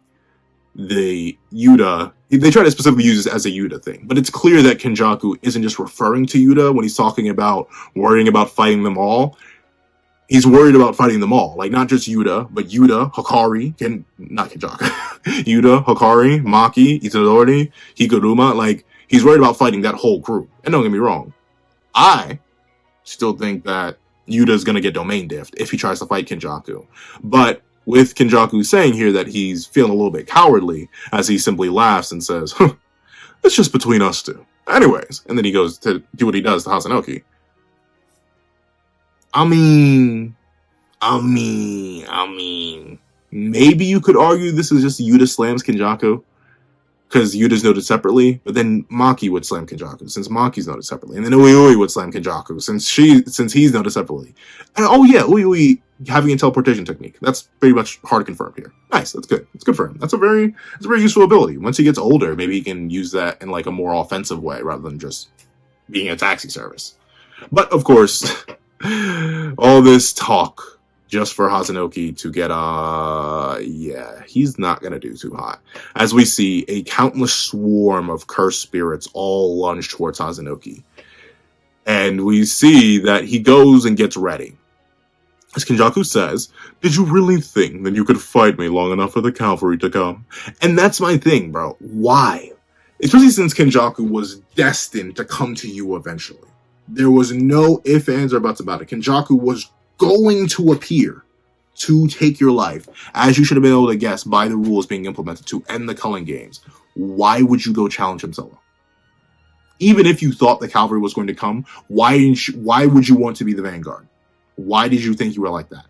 the Yuta, they try to specifically use this as a Yuta thing, but it's clear that Kenjaku isn't just referring to Yuta when he's talking about worrying about fighting them all. He's worried about fighting them all, like not just Yuta, but Yuta, Hikari, not Kenjaku, Yuta, Hikari, Maki, Itadori, Higuruma, like he's worried about fighting that whole group. And don't get me wrong, I still think that Yuta's gonna get domain diffed if he tries to fight Kenjaku, but with Kenjaku saying here that he's feeling a little bit cowardly as he simply laughs and says, huh, it's just between us two. Anyways, and then he goes to do what he does to Hazanoki. I mean, maybe you could argue this is just Yuta slams Kenjaku because Yuta's noted separately, but then Maki would slam Kenjaku since Maki's noted separately, and then Ui would slam Kenjaku since he's noted separately. And oh yeah, Ui having a teleportation technique. That's pretty much hard confirmed here. Nice, that's good. It's good for him. That's a very useful ability. Once he gets older, maybe he can use that in like a more offensive way rather than just being a taxi service. But of course, all this talk just for Hazanoki to get yeah, he's not gonna do too hot. As we see a countless swarm of cursed spirits all lunge towards Hazanoki. And we see that he goes and gets ready. As Kenjaku says, did you really think that you could fight me long enough for the cavalry to come? And that's my thing, bro. Why? Especially since Kenjaku was destined to come to you eventually. There was no ifs, ands, or buts about it. Kenjaku was going to appear to take your life, as you should have been able to guess by the rules being implemented to end the Culling Games. Why would you go challenge him solo? Even if you thought the cavalry was going to come, why would you want to be the vanguard? Why did you think you were like that?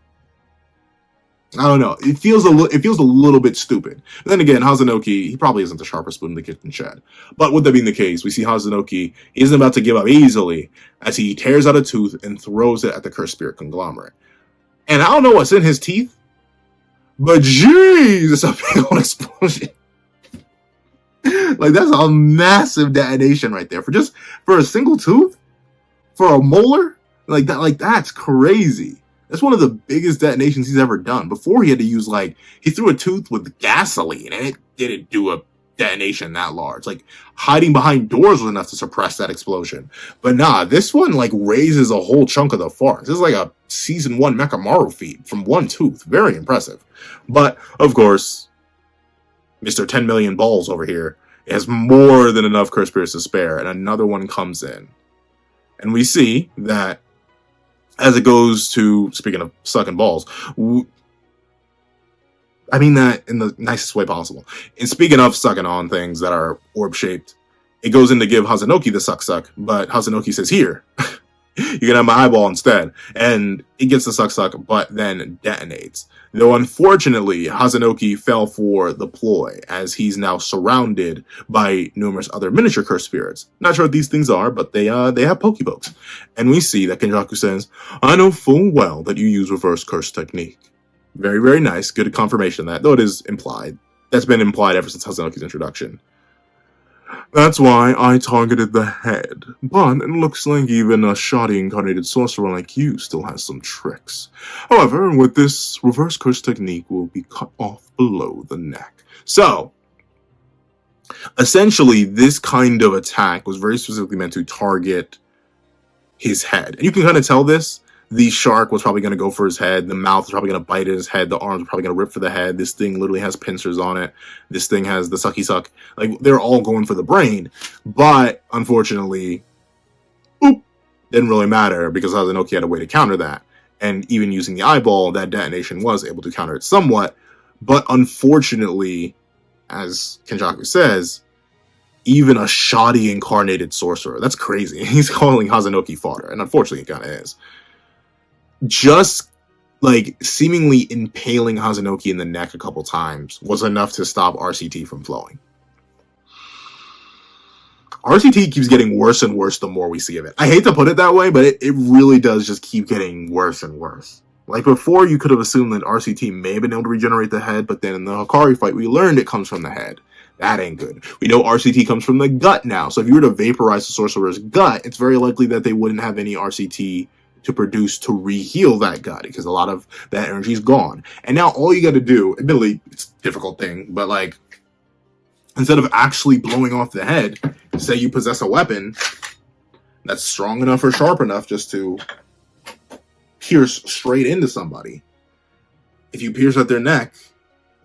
I don't know. It feels a little bit stupid. But then again, Hazanoki, he probably isn't the sharpest spoon in the kitchen shed. But with that being the case, we see Hazanoki isn't about to give up easily as he tears out a tooth and throws it at the Cursed Spirit Conglomerate. And I don't know what's in his teeth, But jeez, it's a big old explosion. Like, that's a massive detonation right there. For a single tooth? For a molar? Like, that's crazy. That's one of the biggest detonations he's ever done. Before, he had to use, like, he threw a tooth with gasoline, and it didn't do a detonation that large. Like, hiding behind doors was enough to suppress that explosion. But nah, this one, like, raises a whole chunk of the forest. This is like a Season 1 Mechamaru feat from one tooth. Very impressive. But, of course, Mr. 10 million balls over here has more than enough curse spirits to spare, and another one comes in. And we see that as it goes to, speaking of sucking balls, I mean that in the nicest way possible. And speaking of sucking on things that are orb-shaped, it goes in to give Hazanoki the suck, but Hazanoki says, here, you can have my eyeball instead. And it gets the suck, but then detonates. Though unfortunately, Hazanoki fell for the ploy, as he's now surrounded by numerous other miniature curse spirits. Not sure what these things are, but they have Pokebooks. And we see that Kenjaku says, I know full well that you use reverse curse technique. Very, very nice. Good confirmation of that, though it is implied. That's been implied ever since Hazanoki's introduction. That's why I targeted the head, but it looks like even a shoddy incarnated sorcerer like you still has some tricks. However, with this, reverse curse technique will be cut off below the neck. So, essentially, this kind of attack was very specifically meant to target his head. And you can kind of tell this. The shark was probably going to go for his head. The mouth was probably going to bite at his head. The arms were probably going to rip for the head. This thing literally has pincers on it. This thing has the sucky suck. Like, they're all going for the brain. But, unfortunately, didn't really matter because Hazanoki had a way to counter that. And even using the eyeball, that detonation was able to counter it somewhat. But, unfortunately, as Kenjaku says, even a shoddy incarnated sorcerer, that's crazy. He's calling Hazanoki fodder. And, unfortunately, it kind of is. Just, like, seemingly impaling Hazanoki in the neck a couple times was enough to stop RCT from flowing. RCT keeps getting worse and worse the more we see of it. I hate to put it that way, but it really does just keep getting worse and worse. Like, before, you could have assumed that RCT may have been able to regenerate the head, but then in the Hikari fight, we learned it comes from the head. That ain't good. We know RCT comes from the gut now, so if you were to vaporize the sorcerer's gut, it's very likely that they wouldn't have any RCT to produce to re-heal that gut, because a lot of that energy is gone. And now all you got to do, admittedly, it's a difficult thing, but like, instead of actually blowing off the head, say you possess a weapon that's strong enough or sharp enough just to pierce straight into somebody. If you pierce at their neck,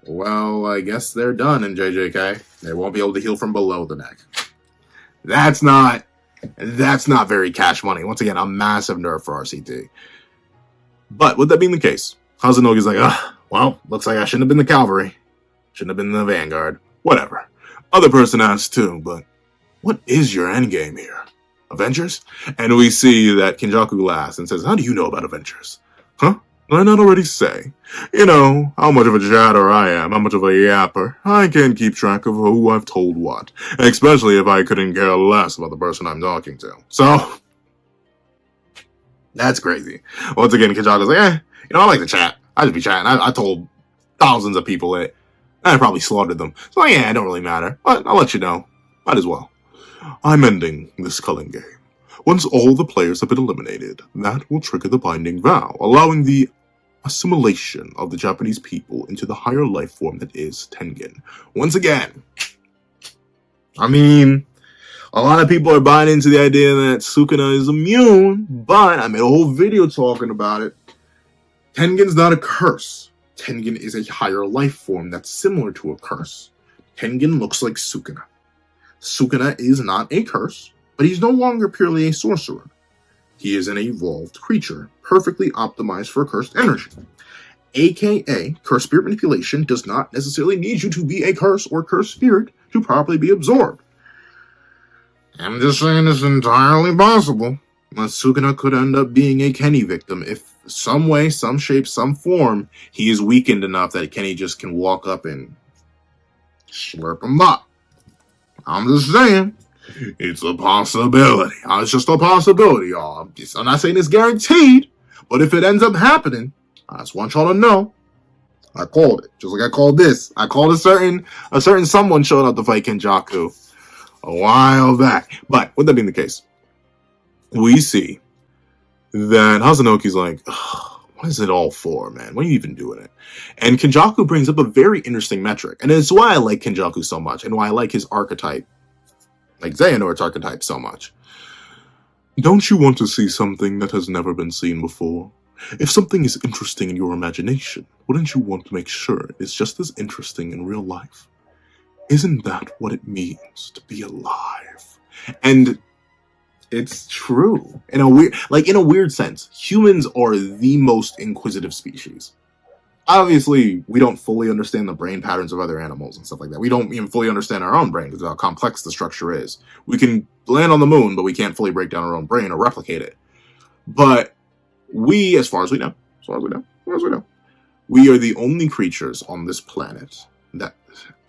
well, I guess they're done in JJK. They won't be able to heal from below the neck. That's not very cash money. Once again, a massive nerf for RCT. But with that being the case, Hazanoki's like, well, looks like I shouldn't have been the cavalry. Shouldn't have been the vanguard. Whatever. Other person asks too, but what is your endgame here? Avengers? And we see that Kenjaku laughs and says, how do you know about Avengers? Huh? Did I not already say? You know, how much of a chatter I am, how much of a yapper. I can't keep track of who I've told what. Especially if I couldn't care less about the person I'm talking to. So, that's crazy. Once again, Kenjaku's like, I like to chat. I just be chatting. I told thousands of people it. I probably slaughtered them. So yeah, it don't really matter. But I'll let you know. Might as well. I'm ending this culling game. Once all the players have been eliminated, that will trigger the binding vow, allowing the assimilation of the Japanese people into the higher life form that is Tengen. Once again, I mean, a lot of people are buying into the idea that Sukuna is immune, but I made a whole video talking about it. Tengen's not a curse. Tengen is a higher life form that's similar to a curse. Tengen looks like Sukuna. Sukuna is not a curse, but he's no longer purely a sorcerer. He is an evolved creature, perfectly optimized for cursed energy. AKA, curse spirit manipulation does not necessarily need you to be a curse or cursed spirit to properly be absorbed. I'm just saying it's entirely possible. Sukuna could end up being a Kenny victim if some way, some shape, some form, he is weakened enough that Kenny just can walk up and slurp him up. I'm just saying. It's a possibility. It's just a possibility, y'all. I'm not saying it's guaranteed, but if it ends up happening, I just want y'all to know I called it. Just like I called this. I called a certain someone showing up to fight Kenjaku a while back. But with that being the case, we see that Hazunoki's like, what is it all for, man? What are you even doing it? And Kenjaku brings up a very interesting metric. And it's why I like Kenjaku so much, and why I like his archetype, like Xehanort's archetype, so much. Don't you want to see something that has never been seen before? If something is interesting in your imagination, wouldn't you want to make sure it's just as interesting in real life? Isn't that what it means to be alive? And it's true. In a weird sense, humans are the most inquisitive species. Obviously, we don't fully understand the brain patterns of other animals and stuff like that. We don't even fully understand our own brain because of how complex the structure is. We can land on the moon, but we can't fully break down our own brain or replicate it. But we, as far as we know, we are the only creatures on this planet that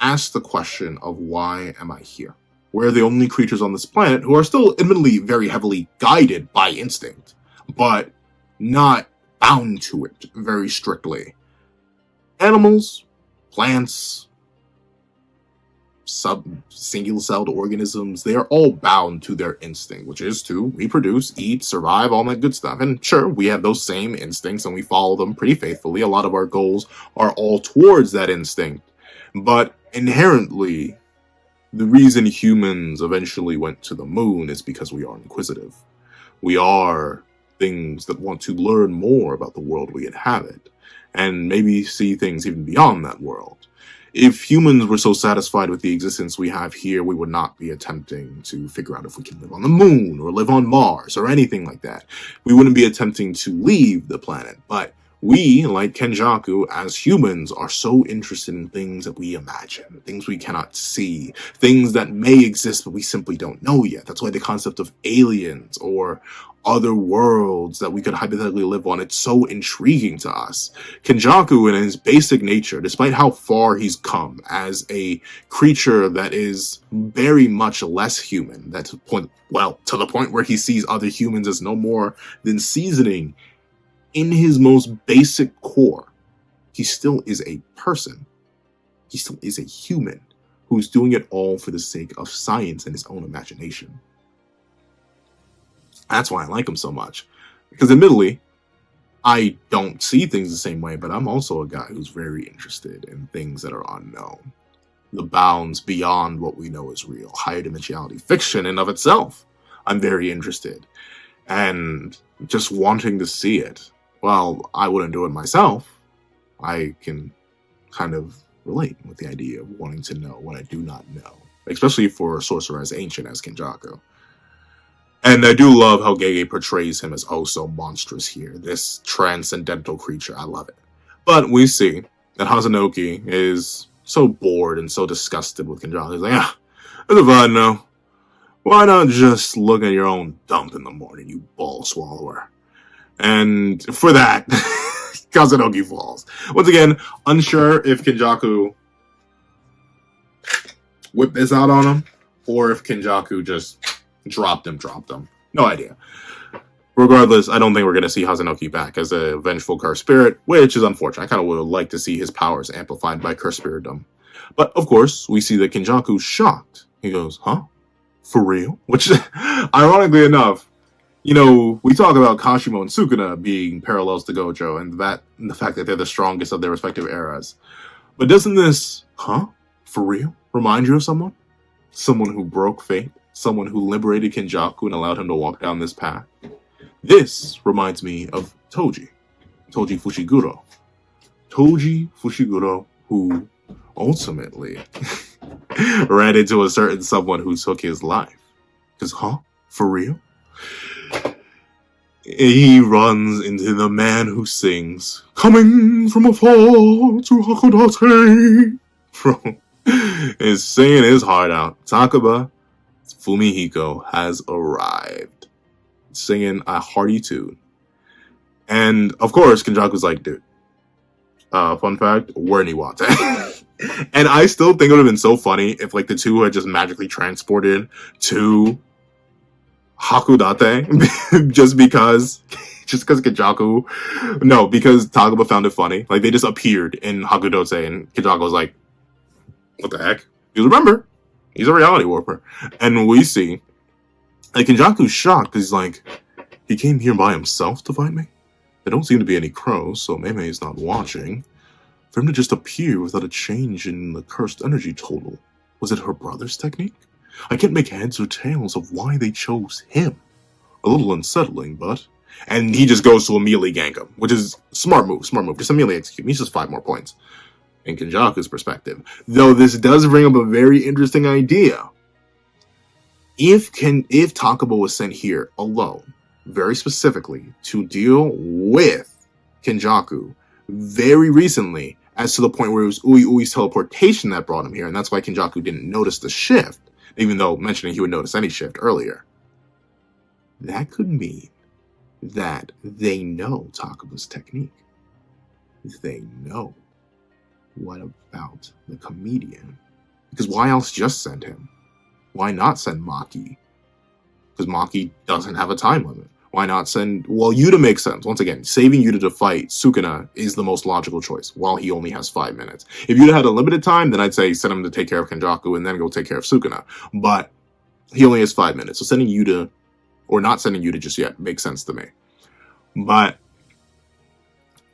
ask the question of why am I here? We're the only creatures on this planet who are still admittedly very heavily guided by instinct, but not bound to it very strictly. Animals, plants, single-celled organisms, they are all bound to their instinct, which is to reproduce, eat, survive, all that good stuff. And sure, we have those same instincts and we follow them pretty faithfully. A lot of our goals are all towards that instinct. But inherently, the reason humans eventually went to the moon is because we are inquisitive. We are things that want to learn more about the world we inhabit, and maybe see things even beyond that world. If humans were so satisfied with the existence we have here, we would not be attempting to figure out if we can live on the moon, or live on Mars, or anything like that. We wouldn't be attempting to leave the planet, but we, like Kenjaku, as humans, are so interested in things that we imagine, things we cannot see, things that may exist but we simply don't know yet. That's why the concept of aliens or other worlds that we could hypothetically live on, it's so intriguing to us. Kenjaku, in his basic nature, despite how far he's come as a creature that is very much less human, to the point where he sees other humans as no more than seasoning, in his most basic core, he still is a person. He still is a human who's doing it all for the sake of science and his own imagination. That's why I like him so much. Because admittedly, I don't see things the same way, but I'm also a guy who's very interested in things that are unknown. The bounds beyond what we know is real. Higher dimensionality fiction in of itself. I'm very interested. And just wanting to see it. Well, I wouldn't do it myself. I can kind of relate with the idea of wanting to know what I do not know. Especially for a sorcerer as ancient as Kenjaku. And I do love how Gege portrays him as oh so monstrous here. This transcendental creature. I love it. But we see that Hazunoki is so bored and so disgusted with Kenjaku. He's like, that's fine now. Why not just look at your own dump in the morning, you ball swallower? And for that, Hazunoki falls. Once again, unsure if Kenjaku whipped this out on him, or if Kenjaku just dropped him. No idea. Regardless, I don't think we're going to see Hazunoki back as a vengeful cursed spirit, which is unfortunate. I kind of would like to see his powers amplified by cursed spiritdom. But, of course, we see that Kenjaku's shocked. He goes, huh? For real? Which, ironically enough, we talk about Kashimo and Sukuna being parallels to Gojo, and the fact that they're the strongest of their respective eras. But doesn't this, for real, remind you of someone? Someone who broke fate? Someone who liberated Kenjaku and allowed him to walk down this path? This reminds me of Toji Fushiguro. Toji Fushiguro, who ultimately ran into a certain someone who took his life. Because, for real? He runs into the man who sings, coming from afar to Hakodate, is singing his heart out. TAKABA Fumihiko has arrived, singing a hearty tune. And, of course, Kenjaku's like, dude, fun fact, we're Niwate. And I still think it would have been so funny if, the two had just magically transported to Hakodate, just because just because Kenjaku, no, because TAKABA found it funny. Like, they just appeared in Hakudose, and Kenjaku was like, what the heck? You remember, he's a reality warper. And we see, like, Kenjaku's shocked, because he's like, he came here by himself to fight me? There don't seem to be any crows, so Mei is not watching. For him to just appear without a change in the cursed energy total, was it her brother's technique? I can't make heads or tails of why they chose him. A little unsettling, but... And he just goes to immediately gank him, which is smart move. Just immediately execute. He's just 5 more points. In Kenjaku's perspective. Though this does bring up a very interesting idea. If TAKABA was sent here alone, very specifically, to deal with Kenjaku very recently, as to the point where it was Ui's teleportation that brought him here, and that's why Kenjaku didn't notice the shift, even though mentioning he would notice any shift earlier. That could mean that they know TAKABA's technique. They know. What about the comedian? Because why else just send him? Why not send Maki? Because Maki doesn't have a time limit. Why not send... Well, Yuta makes sense. Once again, saving Yuta to fight Sukuna is the most logical choice, while he only has 5 minutes. If Yuta had a limited time, then I'd say send him to take care of Kenjaku and then go take care of Sukuna. But he only has 5 minutes, so sending Yuta, or not sending Yuta just yet, makes sense to me. But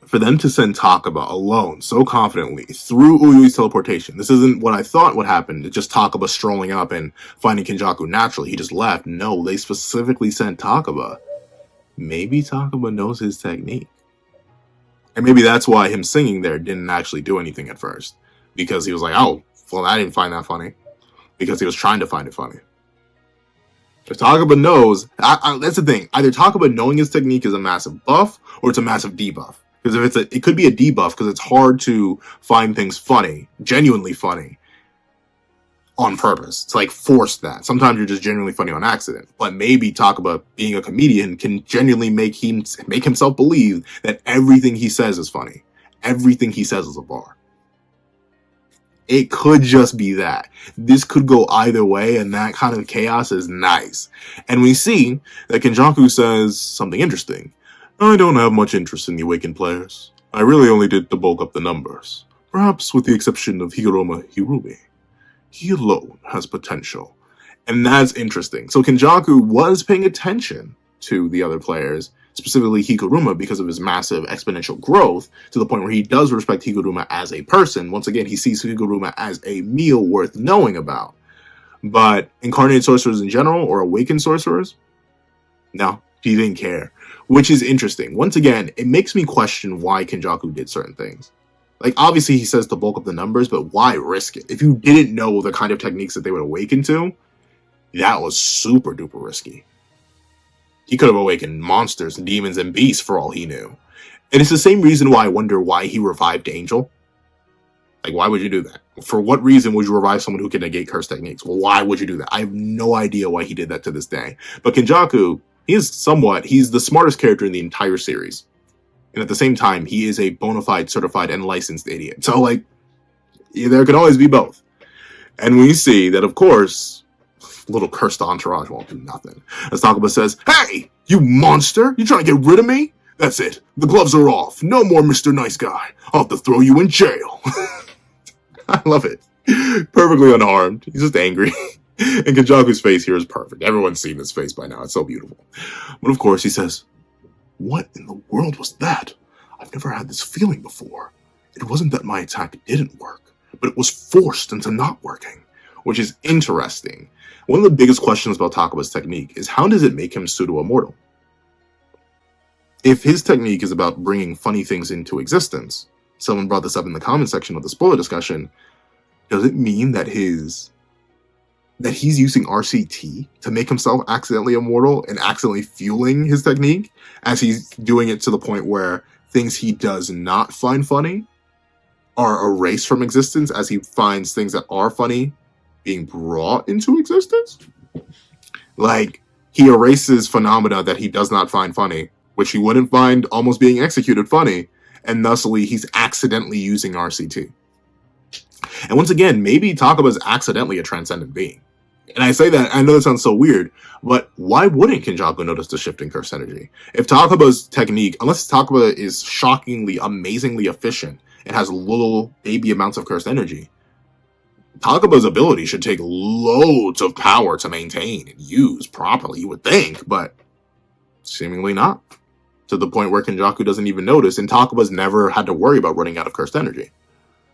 for them to send TAKABA alone so confidently through Ui's teleportation, this isn't what I thought would happen. It's just TAKABA strolling up and finding Kenjaku naturally. He just left. No, they specifically sent TAKABA. Maybe TAKABA knows his technique. And maybe that's why him singing there didn't actually do anything at first. Because he was like, oh, well, I didn't find that funny. Because he was trying to find it funny. If TAKABA knows, that's the thing. Either TAKABA knowing his technique is a massive buff, or it's a massive debuff. Because if it could be a debuff, because it's hard to find things funny, genuinely funny, on purpose. It's like force that. Sometimes you're just genuinely funny on accident. But maybe TAKABA, being a comedian, can genuinely make himself believe that everything he says is funny. Everything he says is a bar. It could just be that. This could go either way, and that kind of chaos is nice. And we see that Kenjaku says something interesting. I don't have much interest in the Awakened players. I really only did to bulk up the numbers. Perhaps with the exception of Higuruma Hirumi. He alone has potential. And that's interesting. So Kenjaku was paying attention to the other players, specifically Higuruma, because of his massive exponential growth, to the point where he does respect Higuruma as a person. Once again, he sees Higuruma as a meal worth knowing about. But Incarnated Sorcerers in general, or Awakened Sorcerers, no, he didn't care. Which is interesting. Once again, it makes me question why Kenjaku did certain things. Like, obviously he says to bulk up the numbers, but why risk it? If you didn't know the kind of techniques that they would awaken to, that was super duper risky. He could have awakened monsters, demons, and beasts for all he knew. And it's the same reason why I wonder why he revived Angel. Like, why would you do that? For what reason would you revive someone who can negate curse techniques? Well, why would you do that? I have no idea why he did that to this day. But Kenjaku, he's the smartest character in the entire series. And at the same time, he is a bona fide, certified, and licensed idiot. So, like, there can always be both. And we see that, of course, little cursed entourage won't do nothing. As TAKABA says, hey, you monster! You trying to get rid of me? That's it. The gloves are off. No more Mr. Nice Guy. I'll have to throw you in jail. I love it. Perfectly unharmed. He's just angry. And Kenjaku's face here is perfect. Everyone's seen this face by now. It's so beautiful. But of course, he says, what in the world was that? I've never had this feeling before. It wasn't that my attack didn't work, but it was forced into not working, which is interesting. One of the biggest questions about TAKABA's technique is how does it make him pseudo-immortal? If his technique is about bringing funny things into existence, someone brought this up in the comment section of the spoiler discussion, does it mean that he's using RCT to make himself accidentally immortal and accidentally fueling his technique as he's doing it to the point where things he does not find funny are erased from existence as he finds things that are funny being brought into existence? Like, he erases phenomena that he does not find funny, which he wouldn't find almost being executed funny, and thusly he's accidentally using RCT. And once again, maybe TAKABA's accidentally a transcendent being. And I say that, I know that sounds so weird, but why wouldn't Kenjaku notice the shift in cursed energy? If Takaba's technique, unless Takaba is shockingly, amazingly efficient and has little baby amounts of cursed energy, Takaba's ability should take loads of power to maintain and use properly, you would think, but seemingly not. To the point where Kenjaku doesn't even notice, and Takaba's never had to worry about running out of cursed energy.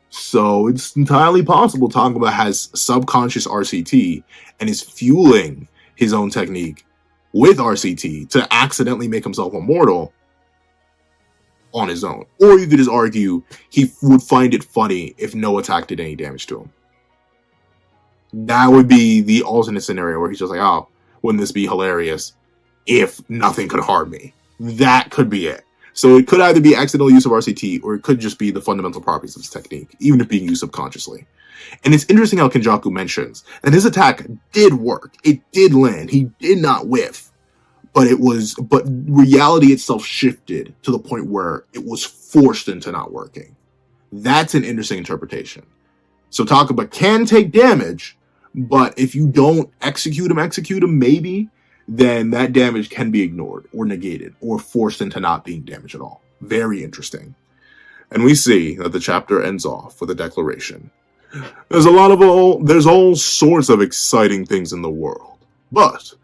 So it's entirely possible Takaba has subconscious RCT and is fueling his own technique with RCT to accidentally make himself immortal on his own. Or you could just argue he would find it funny if no attack did any damage to him. That would be the alternate scenario where he's just like, oh, wouldn't this be hilarious if nothing could harm me? That could be it. So it could either be accidental use of RCT, or it could just be the fundamental properties of his technique, even if being used subconsciously. And it's interesting how Kenjaku mentions that his attack did work. It did land. He did not whiff. But reality itself shifted to the point where it was forced into not working. That's an interesting interpretation. So Takaba can take damage, but if you don't execute him, maybe, then that damage can be ignored or negated or forced into not being damaged at all. Very interesting. And we see that the chapter ends off with a declaration. There's all sorts of exciting things in the world, but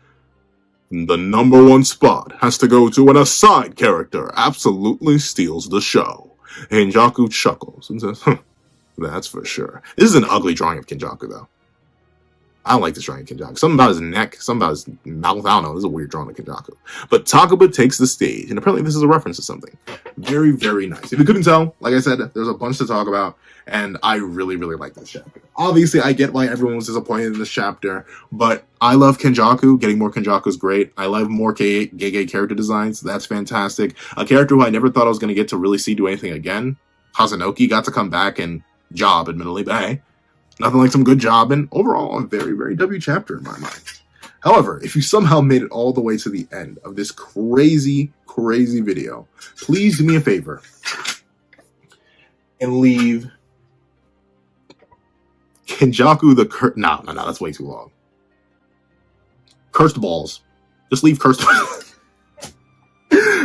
the number one spot has to go to when a side character absolutely steals the show. Kenjaku chuckles and says, that's for sure. This is an ugly drawing of Kenjaku, though. I don't like this drawing of Kenjaku. Something about his neck, something about his mouth. I don't know. This is a weird drawing of Kenjaku. But Takaba takes the stage, and apparently this is a reference to something. Very, very nice. If you couldn't tell, like I said, there's a bunch to talk about, and I really, really like this chapter. Obviously, I get why everyone was disappointed in this chapter, but I love Kenjaku. Getting more Kenjaku is great. I love more Gege character designs. That's fantastic. A character who I never thought I was going to get to really see do anything again. Hazanoki got to come back and job, admittedly, but hey. Nothing like some good job, and overall, a very, very W chapter in my mind. However, if you somehow made it all the way to the end of this crazy, crazy video, please do me a favor and leave Kenjaku the No, that's way too long. Cursed balls. Just leave cursed balls.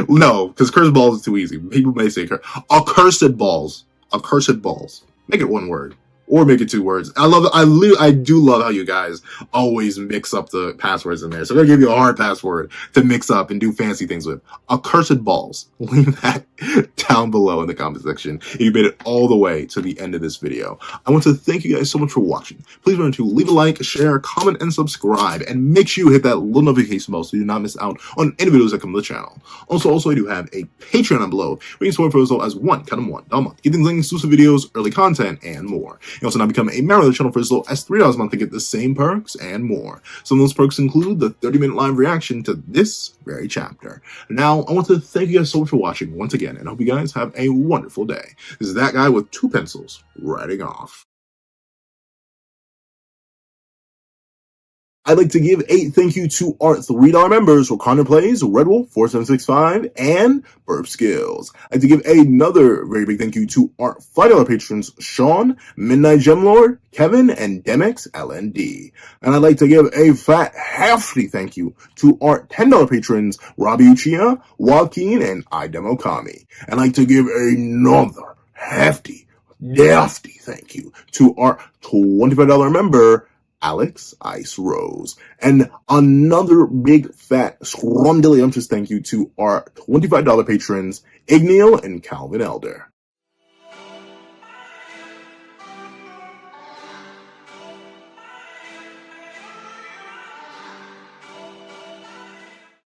No, because cursed balls is too easy. People may say accursed balls. Accursed balls. Make it one word. Or make it two words. I do love how you guys always mix up the passwords in there. So I'm going to give you a hard password to mix up and do fancy things with. Accursed balls. Leave that down below in the comment section if you made it all the way to the end of this video. I want to thank you guys so much for watching. Please remember to leave a like, share, comment, and subscribe. And make sure you hit that little notification bell so you do not miss out on any videos that come to the channel. Also, I do have a Patreon down below where you can support for as low as $1 a month. Get things like exclusive videos, early content, and more. You also now become a member of the channel for as low as $3 a month to get the same perks and more. Some of those perks include the 30-minute live reaction to this very chapter. Now, I want to thank you guys so much for watching once again, and I hope you guys have a wonderful day. This is that guy with 2 pencils writing off. I'd like to give a thank you to our $3 members for Connor Plays, Red Wolf 4765, and Burp Skills. I'd like to give another very big thank you to our $5 patrons, Sean, Midnight Gemlord, Kevin, and Demex LND. And I'd like to give a fat, hefty thank you to our $10 patrons, Robbie Uchiha, Joaquin, and Idemokami. And I'd like to give another hefty thank you to our $25 member, Alex Ice Rose. And another big fat scrumdiddlyumptious thank you to our $25 patrons, Igneal and Calvin Elder.